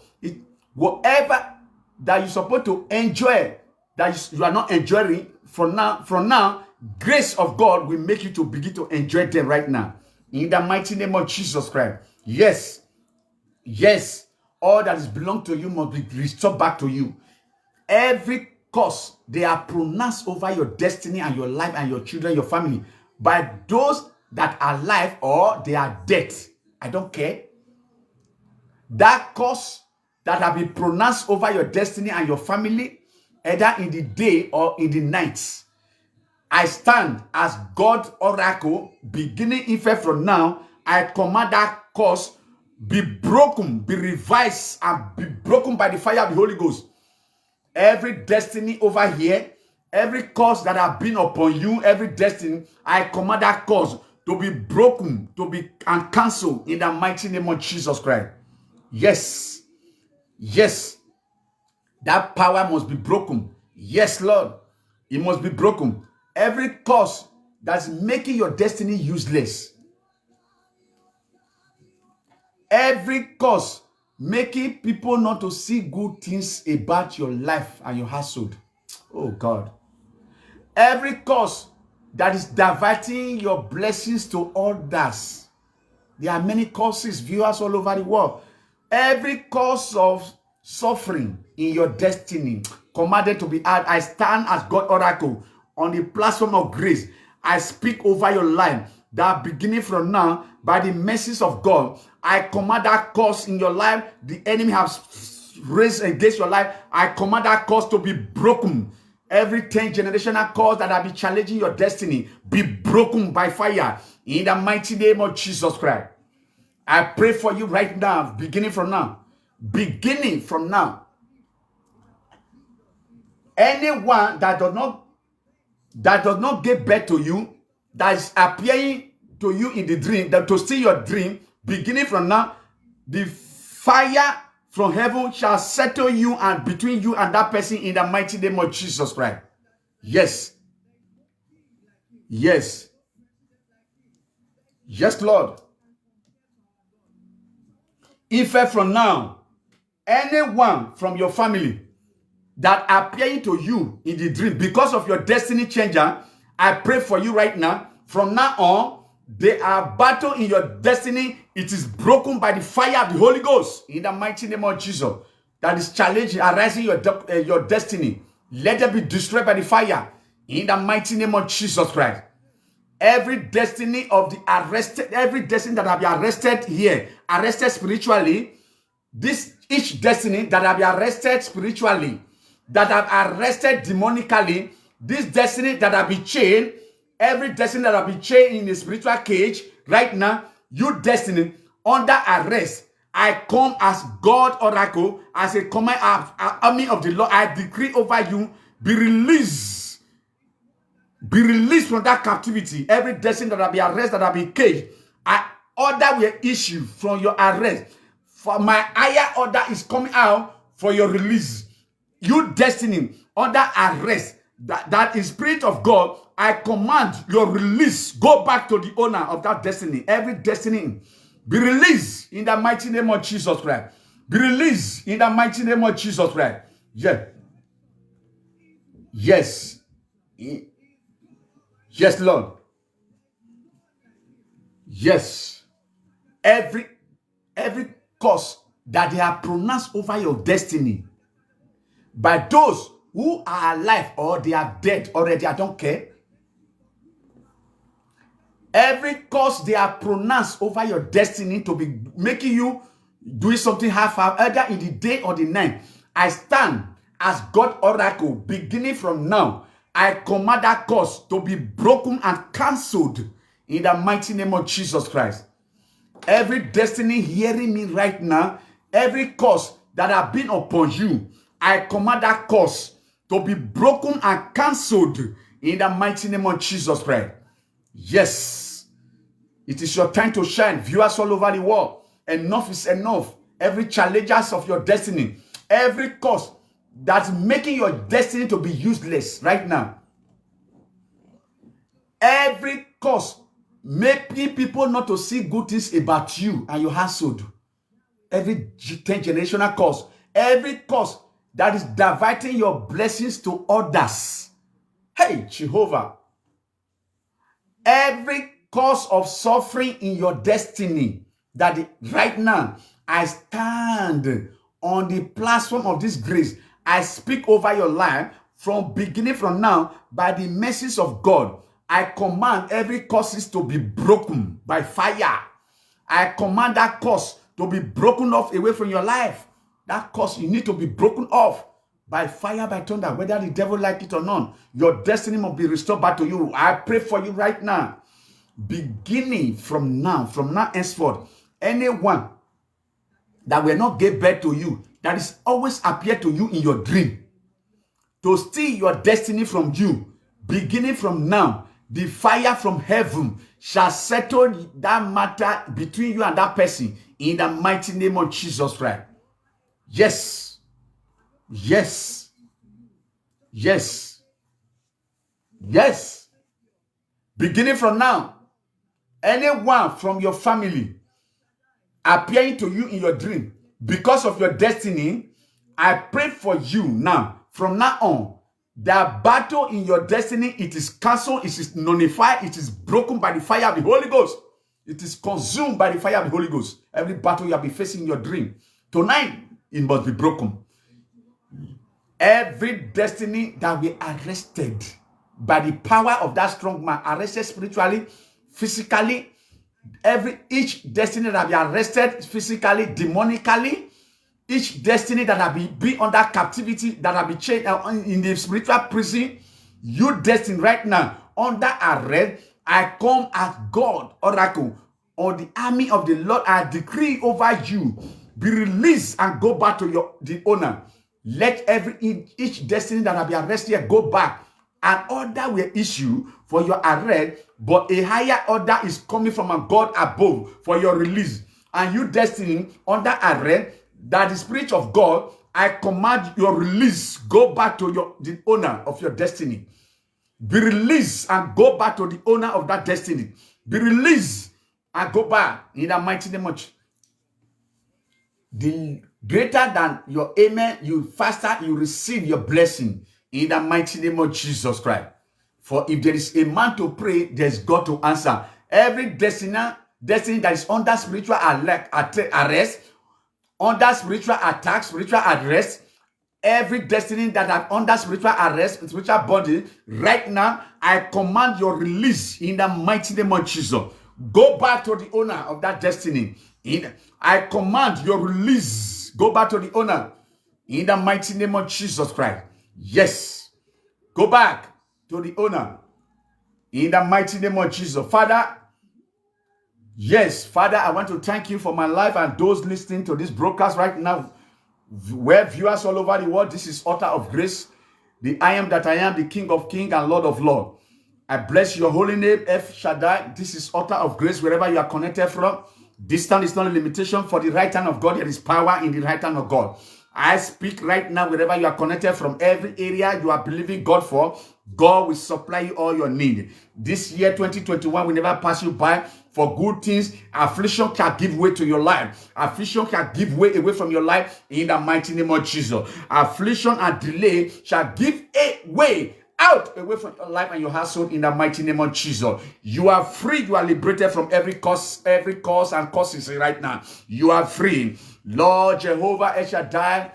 Whatever that you're supposed to enjoy, that you are not enjoying from now, grace of God will make you to begin to enjoy them right now. In the mighty name of Jesus Christ. Yes. Yes. All that is belong to you must be restored back to you. Every curse they are pronounced over your destiny and your life and your children, your family, by those that are alive or they are dead. I don't care. That curse that have been pronounced over your destiny and your family, either in the day or in the night, I stand as God oracle, beginning even from now. I command that curse be broken, be revised, and be broken by the fire of the Holy Ghost. Every destiny over here, every curse that have been upon you, every destiny, I command that curse to be broken, to be and cancelled in the mighty name of Jesus Christ. Yes. Yes. That power must be broken. Yes, Lord. It must be broken. Every curse that's making your destiny useless. Every curse making people not to see good things about your life and your household. Oh God. Every curse that is diverting your blessings to others. There are many curses, viewers all over the world. Every cause of suffering in your destiny commanded to be had. I stand as God oracle on the platform of grace. I speak over your life that beginning from now, by the mercies of God, I command that curse in your life the enemy has raised against your life. I command that curse to be broken. Every 10 generational curse that have been challenging your destiny be broken by fire in the mighty name of Jesus Christ. I pray for you right now, beginning from now. Beginning from now. Anyone that does not give birth to you, that is appearing to you in the dream, that to see your dream, beginning from now, the fire from heaven shall settle you and between you and that person in the mighty name of Jesus Christ. Yes. Yes. Yes, Lord. If from now, anyone from your family that appearing to you in the dream because of your destiny changer, I pray for you right now. From now on, they are battle in your destiny. It is broken by the fire of the Holy Ghost in the mighty name of Jesus. That is challenging, arising your destiny. Let it be destroyed by the fire in the mighty name of Jesus Christ. Every destiny of the arrested, every destiny that have been arrested here, arrested spiritually, each destiny that have been arrested spiritually, that have arrested demonically, this destiny that have been chained, every destiny that have been chained in a spiritual cage, right now, you destiny under arrest. I come as God oracle, as a command army of the Lord. I decree over you, be released. Be released from that captivity. Every destiny that have been arrested, that have been caged, I order will issue from your arrest. For my higher order is coming out for your release. You destiny under arrest, that is Spirit of God, I command your release. Go back to the owner of that destiny. Every destiny be released in the mighty name of Jesus Christ. Be released in the mighty name of Jesus Christ. Yeah. Yes. Yes, Lord. Yes. Every curse that they have pronounced over your destiny by those who are alive or they are dead already, I don't care. Every curse they have pronounced over your destiny to be making you doing something half-half, either in the day or the night, I stand as God oracle. Beginning from now, I command that curse to be broken and cancelled in the mighty name of Jesus Christ. Every destiny hearing me right now, every curse that have been upon you, I command that curse to be broken and cancelled in the mighty name of Jesus Christ. Yes, it is your time to shine. Viewers all over the world, enough is enough. Every challenges of your destiny, every curse that's making your destiny to be useless right now, every curse making people not to see good things about you and your household, every 10 generational curse, every curse that is diverting your blessings to others. Hey, Jehovah, every cause of suffering in your destiny, that right now I stand on the platform of this grace. I speak over your life from beginning from now by the mercies of God. I command every curses to be broken by fire. I command that curse to be broken off away from your life. That curse, you need to be broken off by fire, by thunder, whether the devil like it or not. Your destiny must be restored back to you. I pray for you right now. Beginning from now henceforth, anyone that will not give birth to you, that is always appear to you in your dream, to steal your destiny from you, beginning from now, the fire from heaven shall settle that matter between you and that person in the mighty name of Jesus Christ. Yes. Yes. Yes. Yes. Beginning from now, anyone from your family appearing to you in your dream because of your destiny, I pray for you now. From now on, the battle in your destiny, it is cancelled, it is nullified, it is broken by the fire of the Holy Ghost. It is consumed by the fire of the Holy Ghost. Every battle you have been facing in your dream, tonight, it must be broken. Every destiny that we arrested by the power of that strong man, arrested spiritually, physically, each destiny that be arrested physically, demonically, each destiny that have been under captivity, that have been chained in the spiritual prison, you destiny right now under arrest, I come as God, oracle, or the army of the Lord. I decree over you, be released and go back to the owner. Let each destiny that have been arrested go back. An order will issue for your arrest, but a higher order is coming from a God above for your release. And you destiny under arrest, that the Spirit of God, I command your release. Go back to the owner of your destiny. Be released and go back to the owner of that destiny. Be released and go back in the mighty name of Jesus. The greater than your amen, you faster you receive your blessing in the mighty name of Jesus Christ. For if there is a man to pray, there's God to answer. Every destiny that is under spiritual arrest, under spiritual attack, spiritual arrest, every destiny that are under spiritual arrest, spiritual body, right now, I command your release in the mighty name of Jesus. Go back to the owner of that destiny. I command your release. Go back to the owner in the mighty name of Jesus Christ. Yes. Go back to the owner in the mighty name of Jesus. Father, yes, Father, I want to thank you for my life and those listening to this broadcast right now, where viewers all over the world. This is Altar of Grace, the I am that I am, the King of Kings and Lord of Lords. I bless your holy name, El Shaddai. This is Altar of Grace, wherever you are connected from. Distance is not a limitation. For the right hand of God, there is power in the right hand of God. I speak right now, wherever you are connected from, every area you are believing God for, God will supply you all your need. This year, 2021, will never pass you by. For good things, affliction can give way to your life. Affliction can give way away from your life in the mighty name of Jesus. Affliction and delay shall give a way out away from your life and your household in the mighty name of Jesus. You are free. You are liberated from every cause and causes right now. You are free. Lord Jehovah El Shaddai,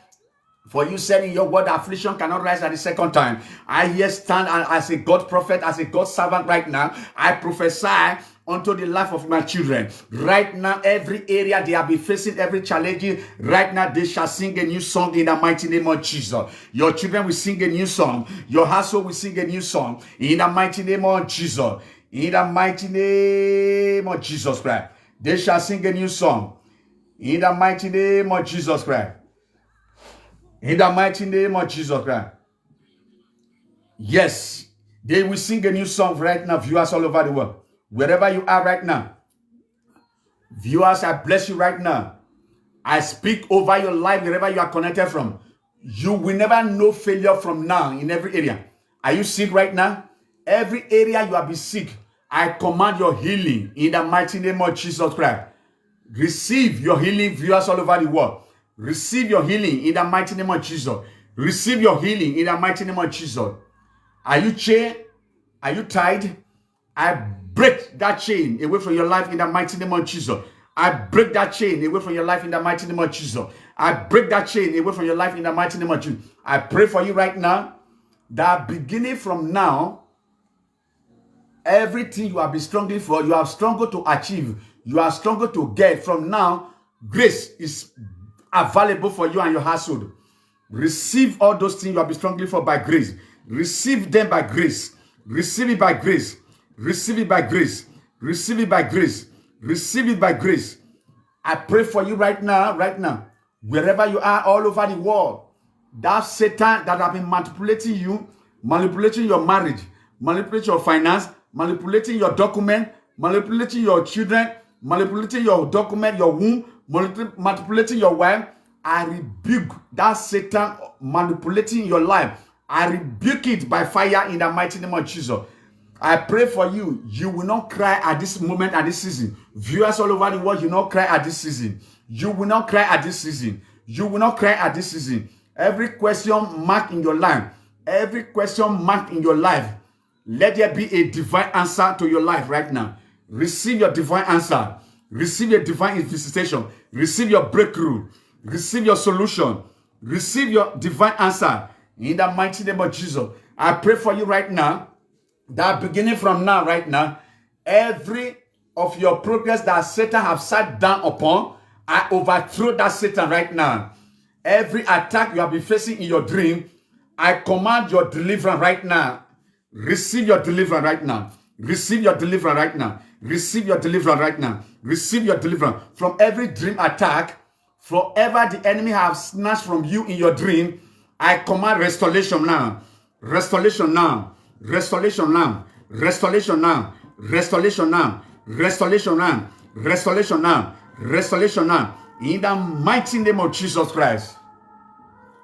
for you said in your word, affliction cannot rise at the second time. I here stand as a God prophet, as a God servant right now. I prophesy unto the life of my children. Right now, every area they have been facing, every challenge, right now they shall sing a new song in the mighty name of Jesus. Your children will sing a new song. Your household will sing a new song in the mighty name of Jesus. In the mighty name of Jesus Christ, they shall sing a new song. In the mighty name of Jesus Christ. In the mighty name of Jesus Christ. Yes, they will sing a new song right now, viewers all over the world. Wherever you are right now, viewers, I bless you right now. I speak over your life wherever you are connected from. You will never know failure from now in every area. Are you sick right now? Every area you have been sick, I command your healing in the mighty name of Jesus Christ. Receive your healing, viewers all over the world. Receive your healing in the mighty name of Jesus. Receive your healing in the mighty name of Jesus. Are you chained? Are you tied? I break that chain away from your life in the mighty name of Jesus. I break that chain away from your life in the mighty name of Jesus. I break that chain away from your life in the mighty name of Jesus. I pray for you right now that beginning from now, everything you have been struggling for, you have struggled to achieve, you have struggled to get. From now, grace is available for you and your household. Receive all those things you have been struggling for by grace. Receive them by grace. Receive it by grace. Receive it by grace. Receive it by grace. Receive it by grace. I pray for you right now, wherever you are, all over the world. That Satan that have been manipulating you, manipulating your marriage, manipulating your finance, manipulating your document, manipulating your children, manipulating your document, your womb, manipulating your wife. I rebuke that Satan manipulating your life. I rebuke it by fire in the mighty name of Jesus. I pray for you. You will not cry at this moment, at this season. Viewers all over the world, you will not cry at this season. You will not cry at this season. You will not cry at this season. Every question marked in your life, every question marked in your life, let there be a divine answer to your life right now. Receive your divine answer. Receive your divine visitation. Receive your breakthrough. Receive your solution. Receive your divine answer. In the mighty name of Jesus, I pray for you right now, that beginning from now, right now, every of your progress that Satan have sat down upon, I overthrow that Satan right now. Every attack you have been facing in your dream, I command your deliverance right now. Receive your deliverance right now. Receive your deliverance right now. Receive your deliverance right now. Receive your deliverance from every dream attack. Forever the enemy have snatched from you in your dream, I command restoration now. Restoration now. Restoration now. Restoration now. Restoration now. Restoration now. Restoration now. Restoration now. In the mighty name of Jesus Christ.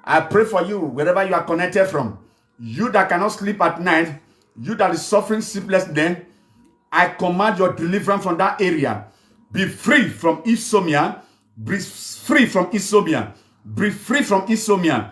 I pray for you wherever you are connected from. You that cannot sleep at night, you that is suffering sleeplessness, I command your deliverance from that area. Be free from insomnia. Be free from insomnia. Be free from insomnia.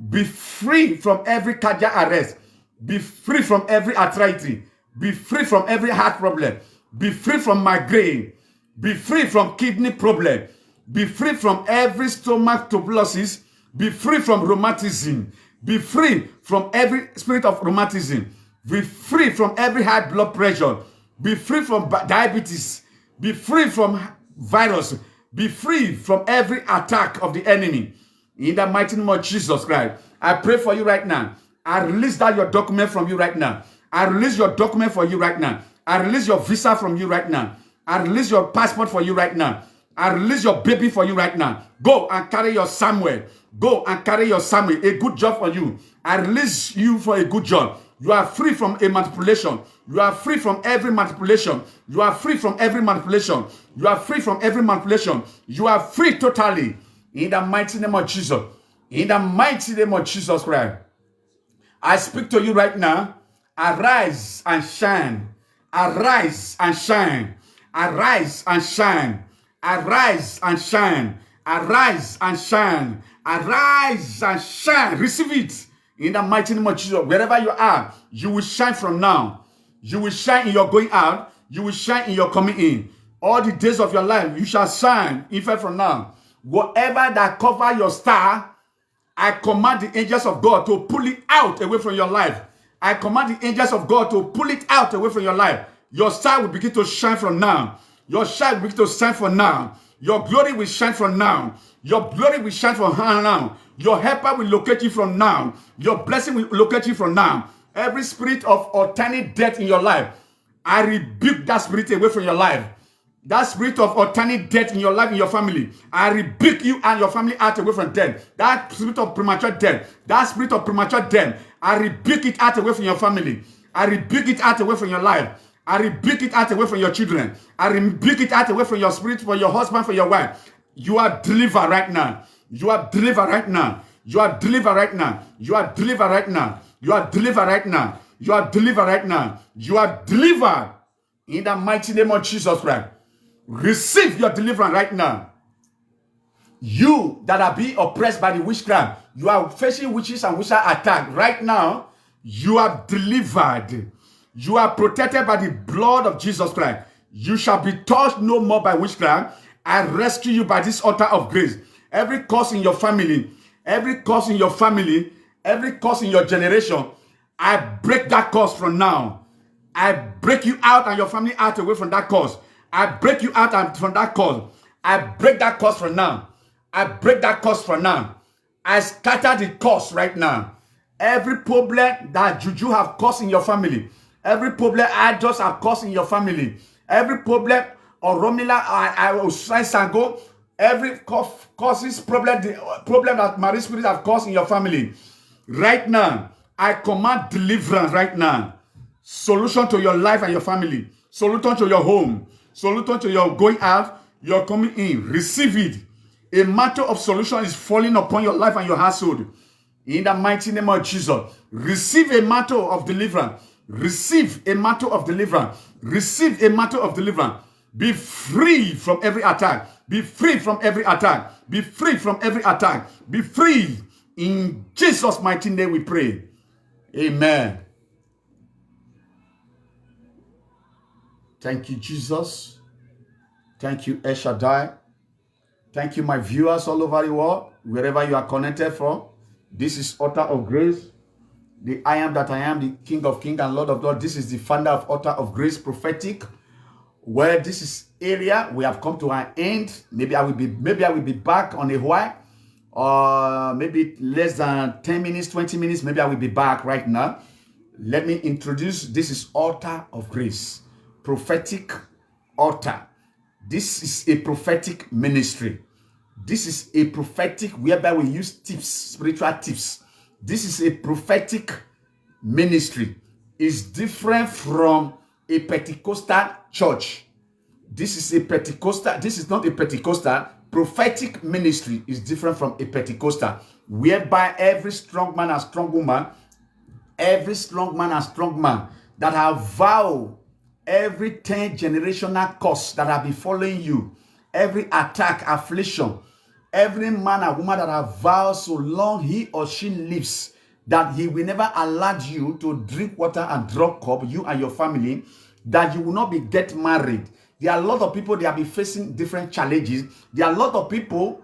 Be free from every cardiac arrest. Be free from every arthritis. Be free from every heart problem. Be free from migraine. Be free from kidney problem. Be free from every stomach tuberculosis. Be free from rheumatism. Be free from every spirit of rheumatism. Be free from every high blood pressure. Be free from diabetes. Be free from virus. Be free from every attack of the enemy. In the mighty name of Jesus Christ, I pray for you right now. I release that your document from you right now. I release your document for you right now. I release your visa from you right now. I release your passport for you right now. I release your baby for you right now. Go and carry your Samuel. Go and carry your Samuel. A good job for you. I release you for a good job. You are free from a manipulation. You are free from every manipulation. You are free from every manipulation. You are free from every manipulation. You are free totally. In the mighty name of Jesus. In the mighty name of Jesus Christ. I speak to you right now. Arise and shine. Arise and shine. Arise and shine. Arise and shine. Arise and shine. Arise and shine. Receive it. In the mighty name of Jesus. Wherever you are, you will shine from now. You will shine in your going out. You will shine in your coming in. All the days of your life, you shall shine, even from now. Whatever that cover your star, I command the angels of God to pull it out away from your life. I command the angels of God to pull it out away from your life. Your star will begin to shine from now. Your shine will begin to shine from now. Your glory will shine from now. Your glory will shine from now. Your helper will locate you from now. Your blessing will locate you from now. Every spirit of alternate death in your life, I rebuke that spirit away from your life. That spirit of alternate death in your life, in your family, I rebuke you and your family out away from death. That spirit of premature death, that spirit of premature death, I rebuke it out away from your family. I rebuke it out away from your life. I rebuke it out away from your children. I rebuke it out away from your spirit, for your husband, for your wife. You are delivered right now. You are delivered right now. You are delivered right now. You are delivered right now. You are delivered right now. You are delivered right now. You are delivered in the mighty name of Jesus Christ. Receive your deliverance right now. You that are being oppressed by the witchcraft, you are facing witches and witches attack right now. You are delivered. You are protected by the blood of Jesus Christ. You shall be touched no more by witchcraft. I rescue you by this altar of grace. Every curse in your family, every curse in your family, every curse in your generation, I break that curse from now. I break you out and your family out away from that curse. I break you out and from that curse. I break that curse from now. I break that curse from now. I scatter the curse right now. Every problem that juju have caused in your family, every problem I just have caused in your family, every problem or Romila I will Sango, every causes problem, the problem that marine spirit have caused in your family, right now, I command deliverance right now. Solution to your life and your family. Solution to your home. Solution to your going out, your coming in. Receive it. A matter of solution is falling upon your life and your household. In the mighty name of Jesus. Receive a matter of deliverance. Receive a matter of deliverance. Receive a matter of deliverance. Be free from every attack. Be free from every attack. Be free from every attack. Be free. In Jesus' mighty name we pray. Amen. Thank you, Jesus. Thank you, El Shaddai. Thank you, my viewers all over the world, wherever you are connected from. This is Altar of Grace. The I am that I am, the King of Kings and Lord of Lords. This is the founder of Altar of Grace Prophetic. Where this is area, we have come to an end. Maybe I will be back on a while. Or maybe less than 10 minutes, 20 minutes. Maybe I will be back right now. Let me introduce. This is Altar of Grace. Prophetic altar. This is a prophetic ministry. This is a prophetic whereby we use tips, spiritual tips. This is a prophetic ministry. It's different from a Pentecostal church. This is a Pentecostal. This is not a Pentecostal. Prophetic ministry is different from a Pentecostal, whereby every strong man and strong woman, every strong man and strong man that have vowed every 10 generational curse that have been following you, every attack, affliction, every man and woman that have vowed so long he or she lives, that he will never allow you to drink water and drop cup, you and your family, that you will not be get married. There are a lot of people, they have been facing different challenges. There are a lot of people,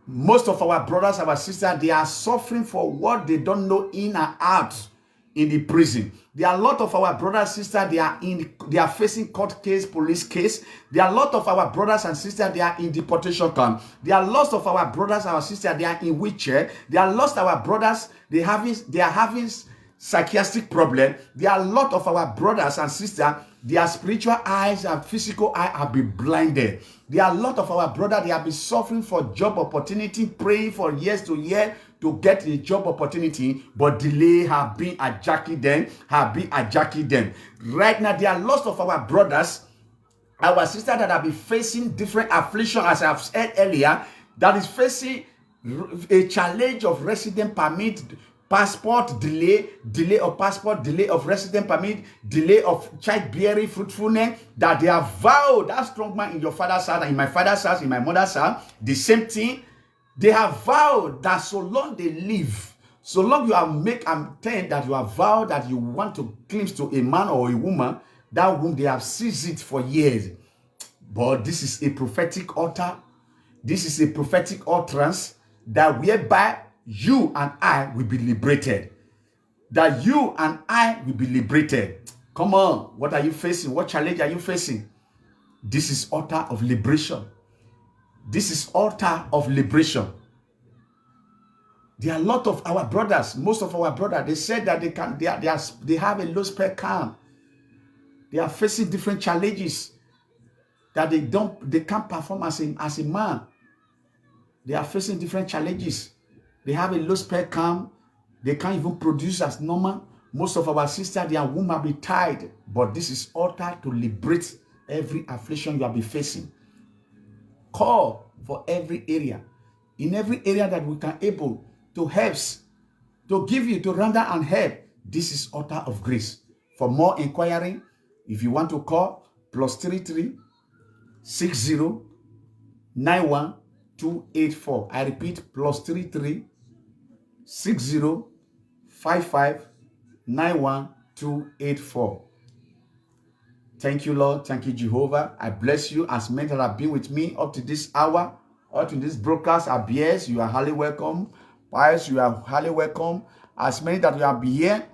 most of our brothers, our sisters, they are suffering for what they don't know in and out in the prison. There are a lot of our brothers and sisters, they are facing court case, police case. There are a lot of our brothers and sisters, they are in deportation camp. There are lots of our brothers and our sisters, they are in wheelchair. There are lots of our brothers, they are having psychiatric problem. There are a lot of our brothers and sisters, their spiritual eyes and physical eye have been blinded. There are a lot of our brothers, they have been suffering for job opportunity, praying for years to year to get a job opportunity, but delay have been hijacking them. Right now, there are lots of our brothers, our sisters that have been facing different affliction, as I have said earlier, that is facing a challenge of resident permit, passport delay of passport, delay of resident permit, delay of childbearing fruitfulness, that they have vowed, that strong man in your father's house, in my father's house, in my mother's house, the same thing. They have vowed that so long they live, so long you have that you have vowed that you want to cling to a man or a woman, that whom they have seized it for years. But this is a prophetic altar. This is a prophetic utterance that whereby you and I will be liberated. That you and I will be liberated. Come on. What are you facing? What challenge are you facing? This is altar of liberation. This is altar of liberation. There are a lot of our brothers, most of our brothers, they said that they have a low sperm count. They are facing different challenges that they can't perform as a man. They are facing different challenges. They have a low sperm count. They can't even produce as normal. Most of our sisters, their womb have been tied. But this is altar to liberate every affliction you have been facing. Call for every area. In every area that we can able to help, to give you, to render and help. This is altar of grace. For more inquiry, if you want to call, +33 60 91 284. I repeat, +33 60 55 91 284. Thank you, Lord. Thank you, Jehovah. I bless you. As many that have been with me up to this hour, up to this broadcast, Abies, you are highly welcome. Pius, you are highly welcome. As many that you have been here,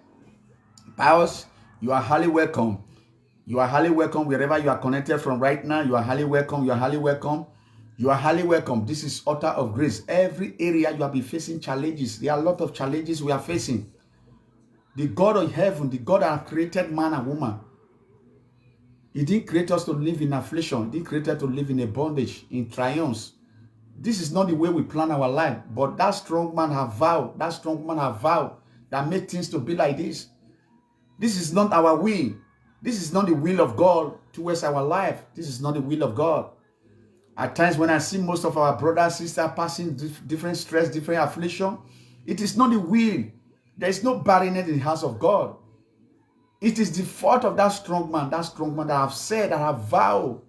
Pius, you are highly welcome. You are highly welcome wherever you are connected from right now. You are highly welcome. You are highly welcome. You are highly welcome. This is altar of grace. Every area you have been facing challenges. There are a lot of challenges we are facing. The God of heaven, the God that created man and woman, He didn't create us to live in affliction. He didn't create us to live in a bondage, in triumphs. This is not the way we plan our life. But that strong man have vowed. That strong man have vowed that made things to be like this. This is not our will. This is not the will of God towards our life. This is not the will of God. At times when I see most of our brothers, sisters passing different stress, different affliction, it is not the will. There is no barrenness in the house of God. It is the fault of that strong man that have said, that have vowed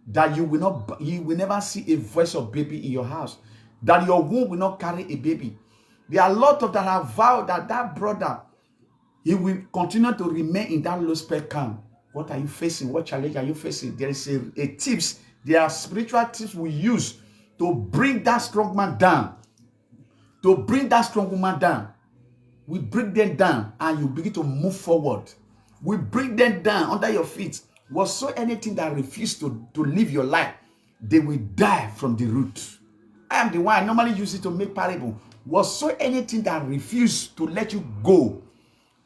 that you will never see a voice of baby in your house, that your womb will not carry a baby. There are a lot of that have vowed that brother, he will continue to remain in that low sperm count. What are you facing? What challenge are you facing? There is a tips. There are spiritual tips we use to bring that strong man down, to bring that strong woman down. We bring them down and you begin to move forward. We bring them down under your feet. Whatsoever anything that refuses to live your life, they will die from the root. I am the one I normally use it to make parable. Whatsoever anything that refuses to let you go,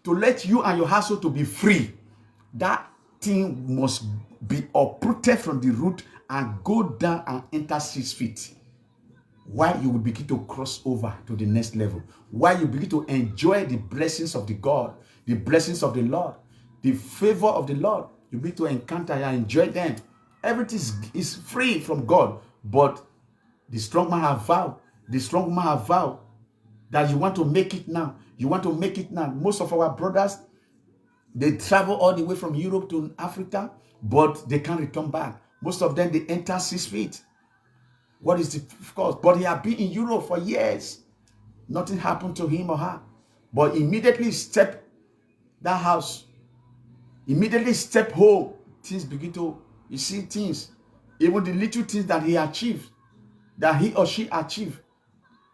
to let you and your household to be free, that thing must be uprooted from the root and go down and enter 6 feet. Why you will begin to cross over to the next level. Why you begin to enjoy the blessings of the God, the blessings of the Lord, the favor of the Lord. You begin to encounter and enjoy them. Everything is free from God. But the strong man have vowed, the strong woman have vowed that you want to make it now. You want to make it now. Most of our brothers, they travel all the way from Europe to Africa, but they can't return back. Most of them, they enter 6 feet. What is the cause? But he had been in Europe for years. Nothing happened to him or her. But immediately step that house. Immediately step home. Things begin to, you see things. Even the little things that he achieved, that he or she achieved.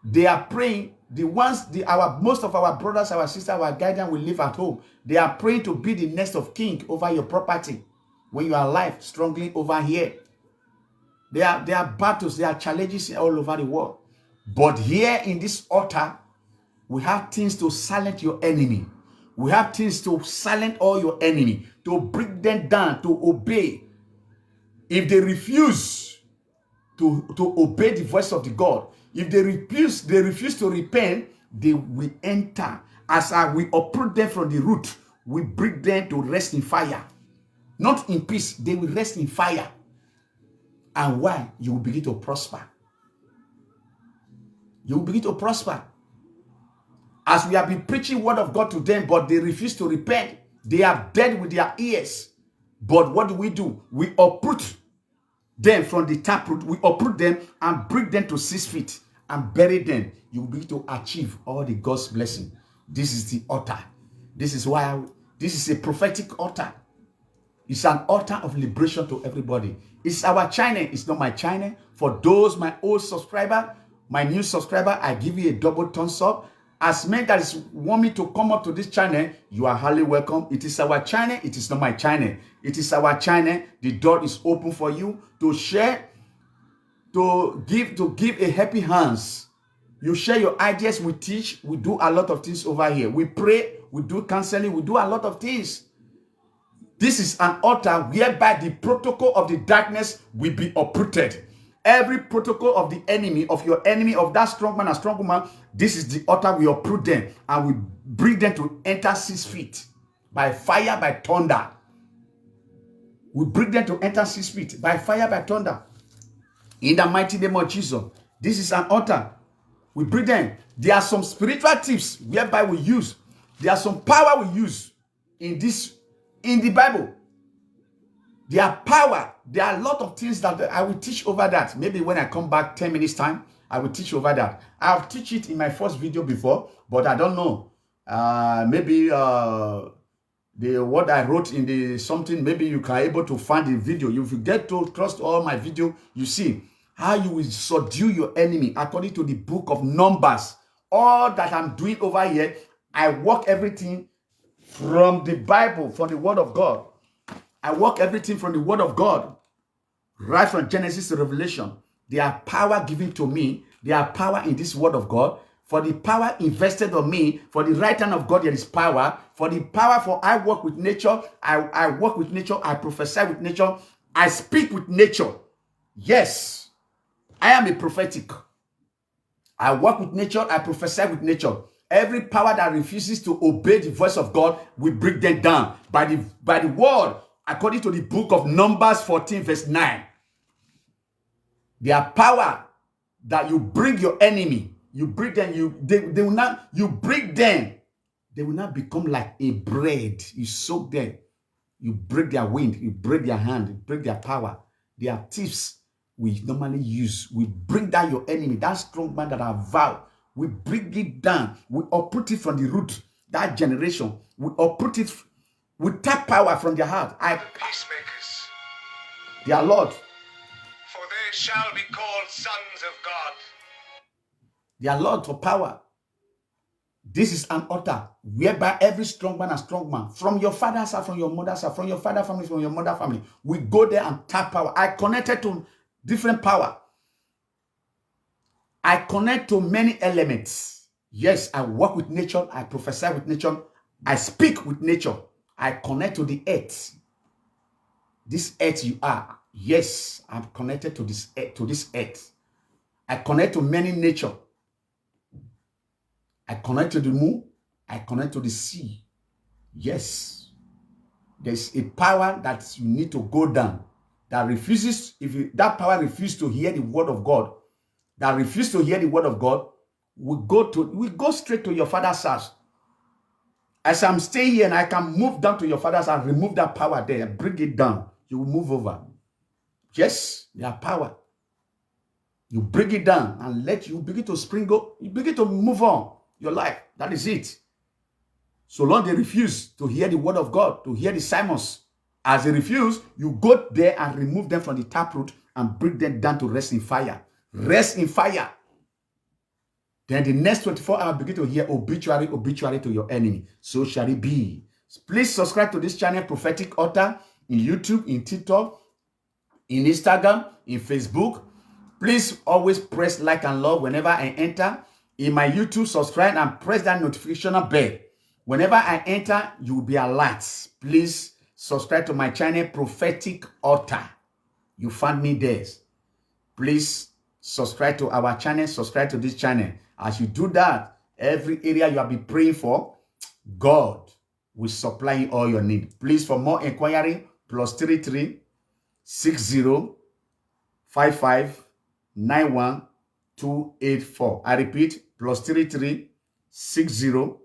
They are praying. Most of our brothers, our sisters, our guardians will live at home. They are praying to be the next of king over your property. When you are alive, strongly over here. There are battles, there are challenges all over the world. But here in this altar, we have things to silence your enemy. We have things to silence all your enemy, to bring them down, to obey. If they refuse to obey the voice of the God, if they refuse to repent, they will enter. As we uproot them from the root, we bring them to rest in fire. Not in peace, they will rest in fire. And why? You will begin to prosper. You will begin to prosper. As we have been preaching word of God to them, but they refuse to repent. They are dead with their ears. But what do? We uproot them from the taproot. We uproot them and bring them to 6 feet and bury them. You will begin to achieve all the God's blessing. This is the altar. This is a prophetic altar. It's an altar of liberation to everybody. It's our channel. It's not my channel. For those, my old subscriber, my new subscriber, I give you a double thumbs up. As men that want me to come up to this channel, you are highly welcome. It is our channel. It is not my channel. It is our channel. The door is open for you to share, to give a happy hands. You share your ideas, we teach, we do a lot of things over here. We pray, we do counseling, we do a lot of things. This is an altar whereby the protocol of the darkness will be uprooted. Every protocol of the enemy, of your enemy, of that strong man and strong woman, this is the altar we uproot them and we bring them to enter 6 feet by fire, by thunder. We bring them to enter 6 feet by fire, by thunder. In the mighty name of Jesus, this is an altar. We bring them. There are some spiritual tips whereby we use. There are some power we use in the Bible. There are power. There are a lot of things that I will teach over that. Maybe when I come back 10 minutes time, I will teach over that. I've teach it in my first video before, but I don't know. Maybe what I wrote in the something, maybe you can able to find the video. If you get to trust all my video, you see how you will subdue your enemy according to the book of Numbers. All that I'm doing over here, I work everything from the Bible, from the Word of God. I work everything from the Word of God, right from Genesis to Revelation. There are power given to me. There are power in this Word of God. For the power invested on me, for the right hand of God, there is power. For the power, for I work with nature. I work with nature. I prophesy with nature. I speak with nature. Yes. I am a prophetic. I work with nature. I prophesy with nature. Every power that refuses to obey the voice of God, we break them down by the word, according to the book of Numbers 14, verse 9. There are power that you bring your enemy. You bring them. They will not. You break them. They will not become like a bread. You soak them. You break their wind. You break their hand. You break their power. They are thieves we normally use. We bring down your enemy, that strong man that I vow. We bring it down. We uproot it from the root. That generation, we uproot it. We tap power from their heart. Peacemakers. Their Lord. For they shall be called sons of God. Their Lord for power. This is an altar whereby every strong man and strong man, from your father's side, from your mother's side, from your father family, from your mother family, we go there and tap power. I connected to different power. I connect to many elements. Yes, I work with nature. I prophesy with nature. I speak with nature. I connect to the earth. This earth you are. Yes, I'm connected to this earth. I connect to many nature. I connect to the moon. I connect to the sea. Yes. There's a power that you need to go down. That refuses, that power refuses to hear the word of God, that refuse to hear the word of God, we go straight to your father's house. As I'm staying here and I can move down to your father's house, remove that power there, bring it down. You will move over. Yes, there are power. You bring it down and let you begin to sprinkle, you begin to move on your life. That is it. So long they refuse to hear the word of God, to hear the sermons. As they refuse, you go there and remove them from the taproot and bring them down to rest in fire. Rest in fire. Then the next 24 hours, begin to hear obituary to your enemy. So shall it be. Please subscribe to this channel, Prophetic Altar, in YouTube, in TikTok, in Instagram, in Facebook. Please always press like and love whenever I enter. In my YouTube, subscribe and press that notification bell. Whenever I enter, you will be alert. Please subscribe to my channel, Prophetic Altar. You find me there. Please subscribe to our channel, subscribe to this channel. As you do that, every area you have been praying for, God will supply all your need. Please, for more inquiry, +33 60 55 91 284. I repeat, +33 60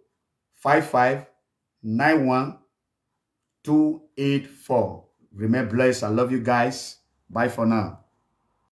55 91 284. Remain blessed. I love you guys. Bye for now.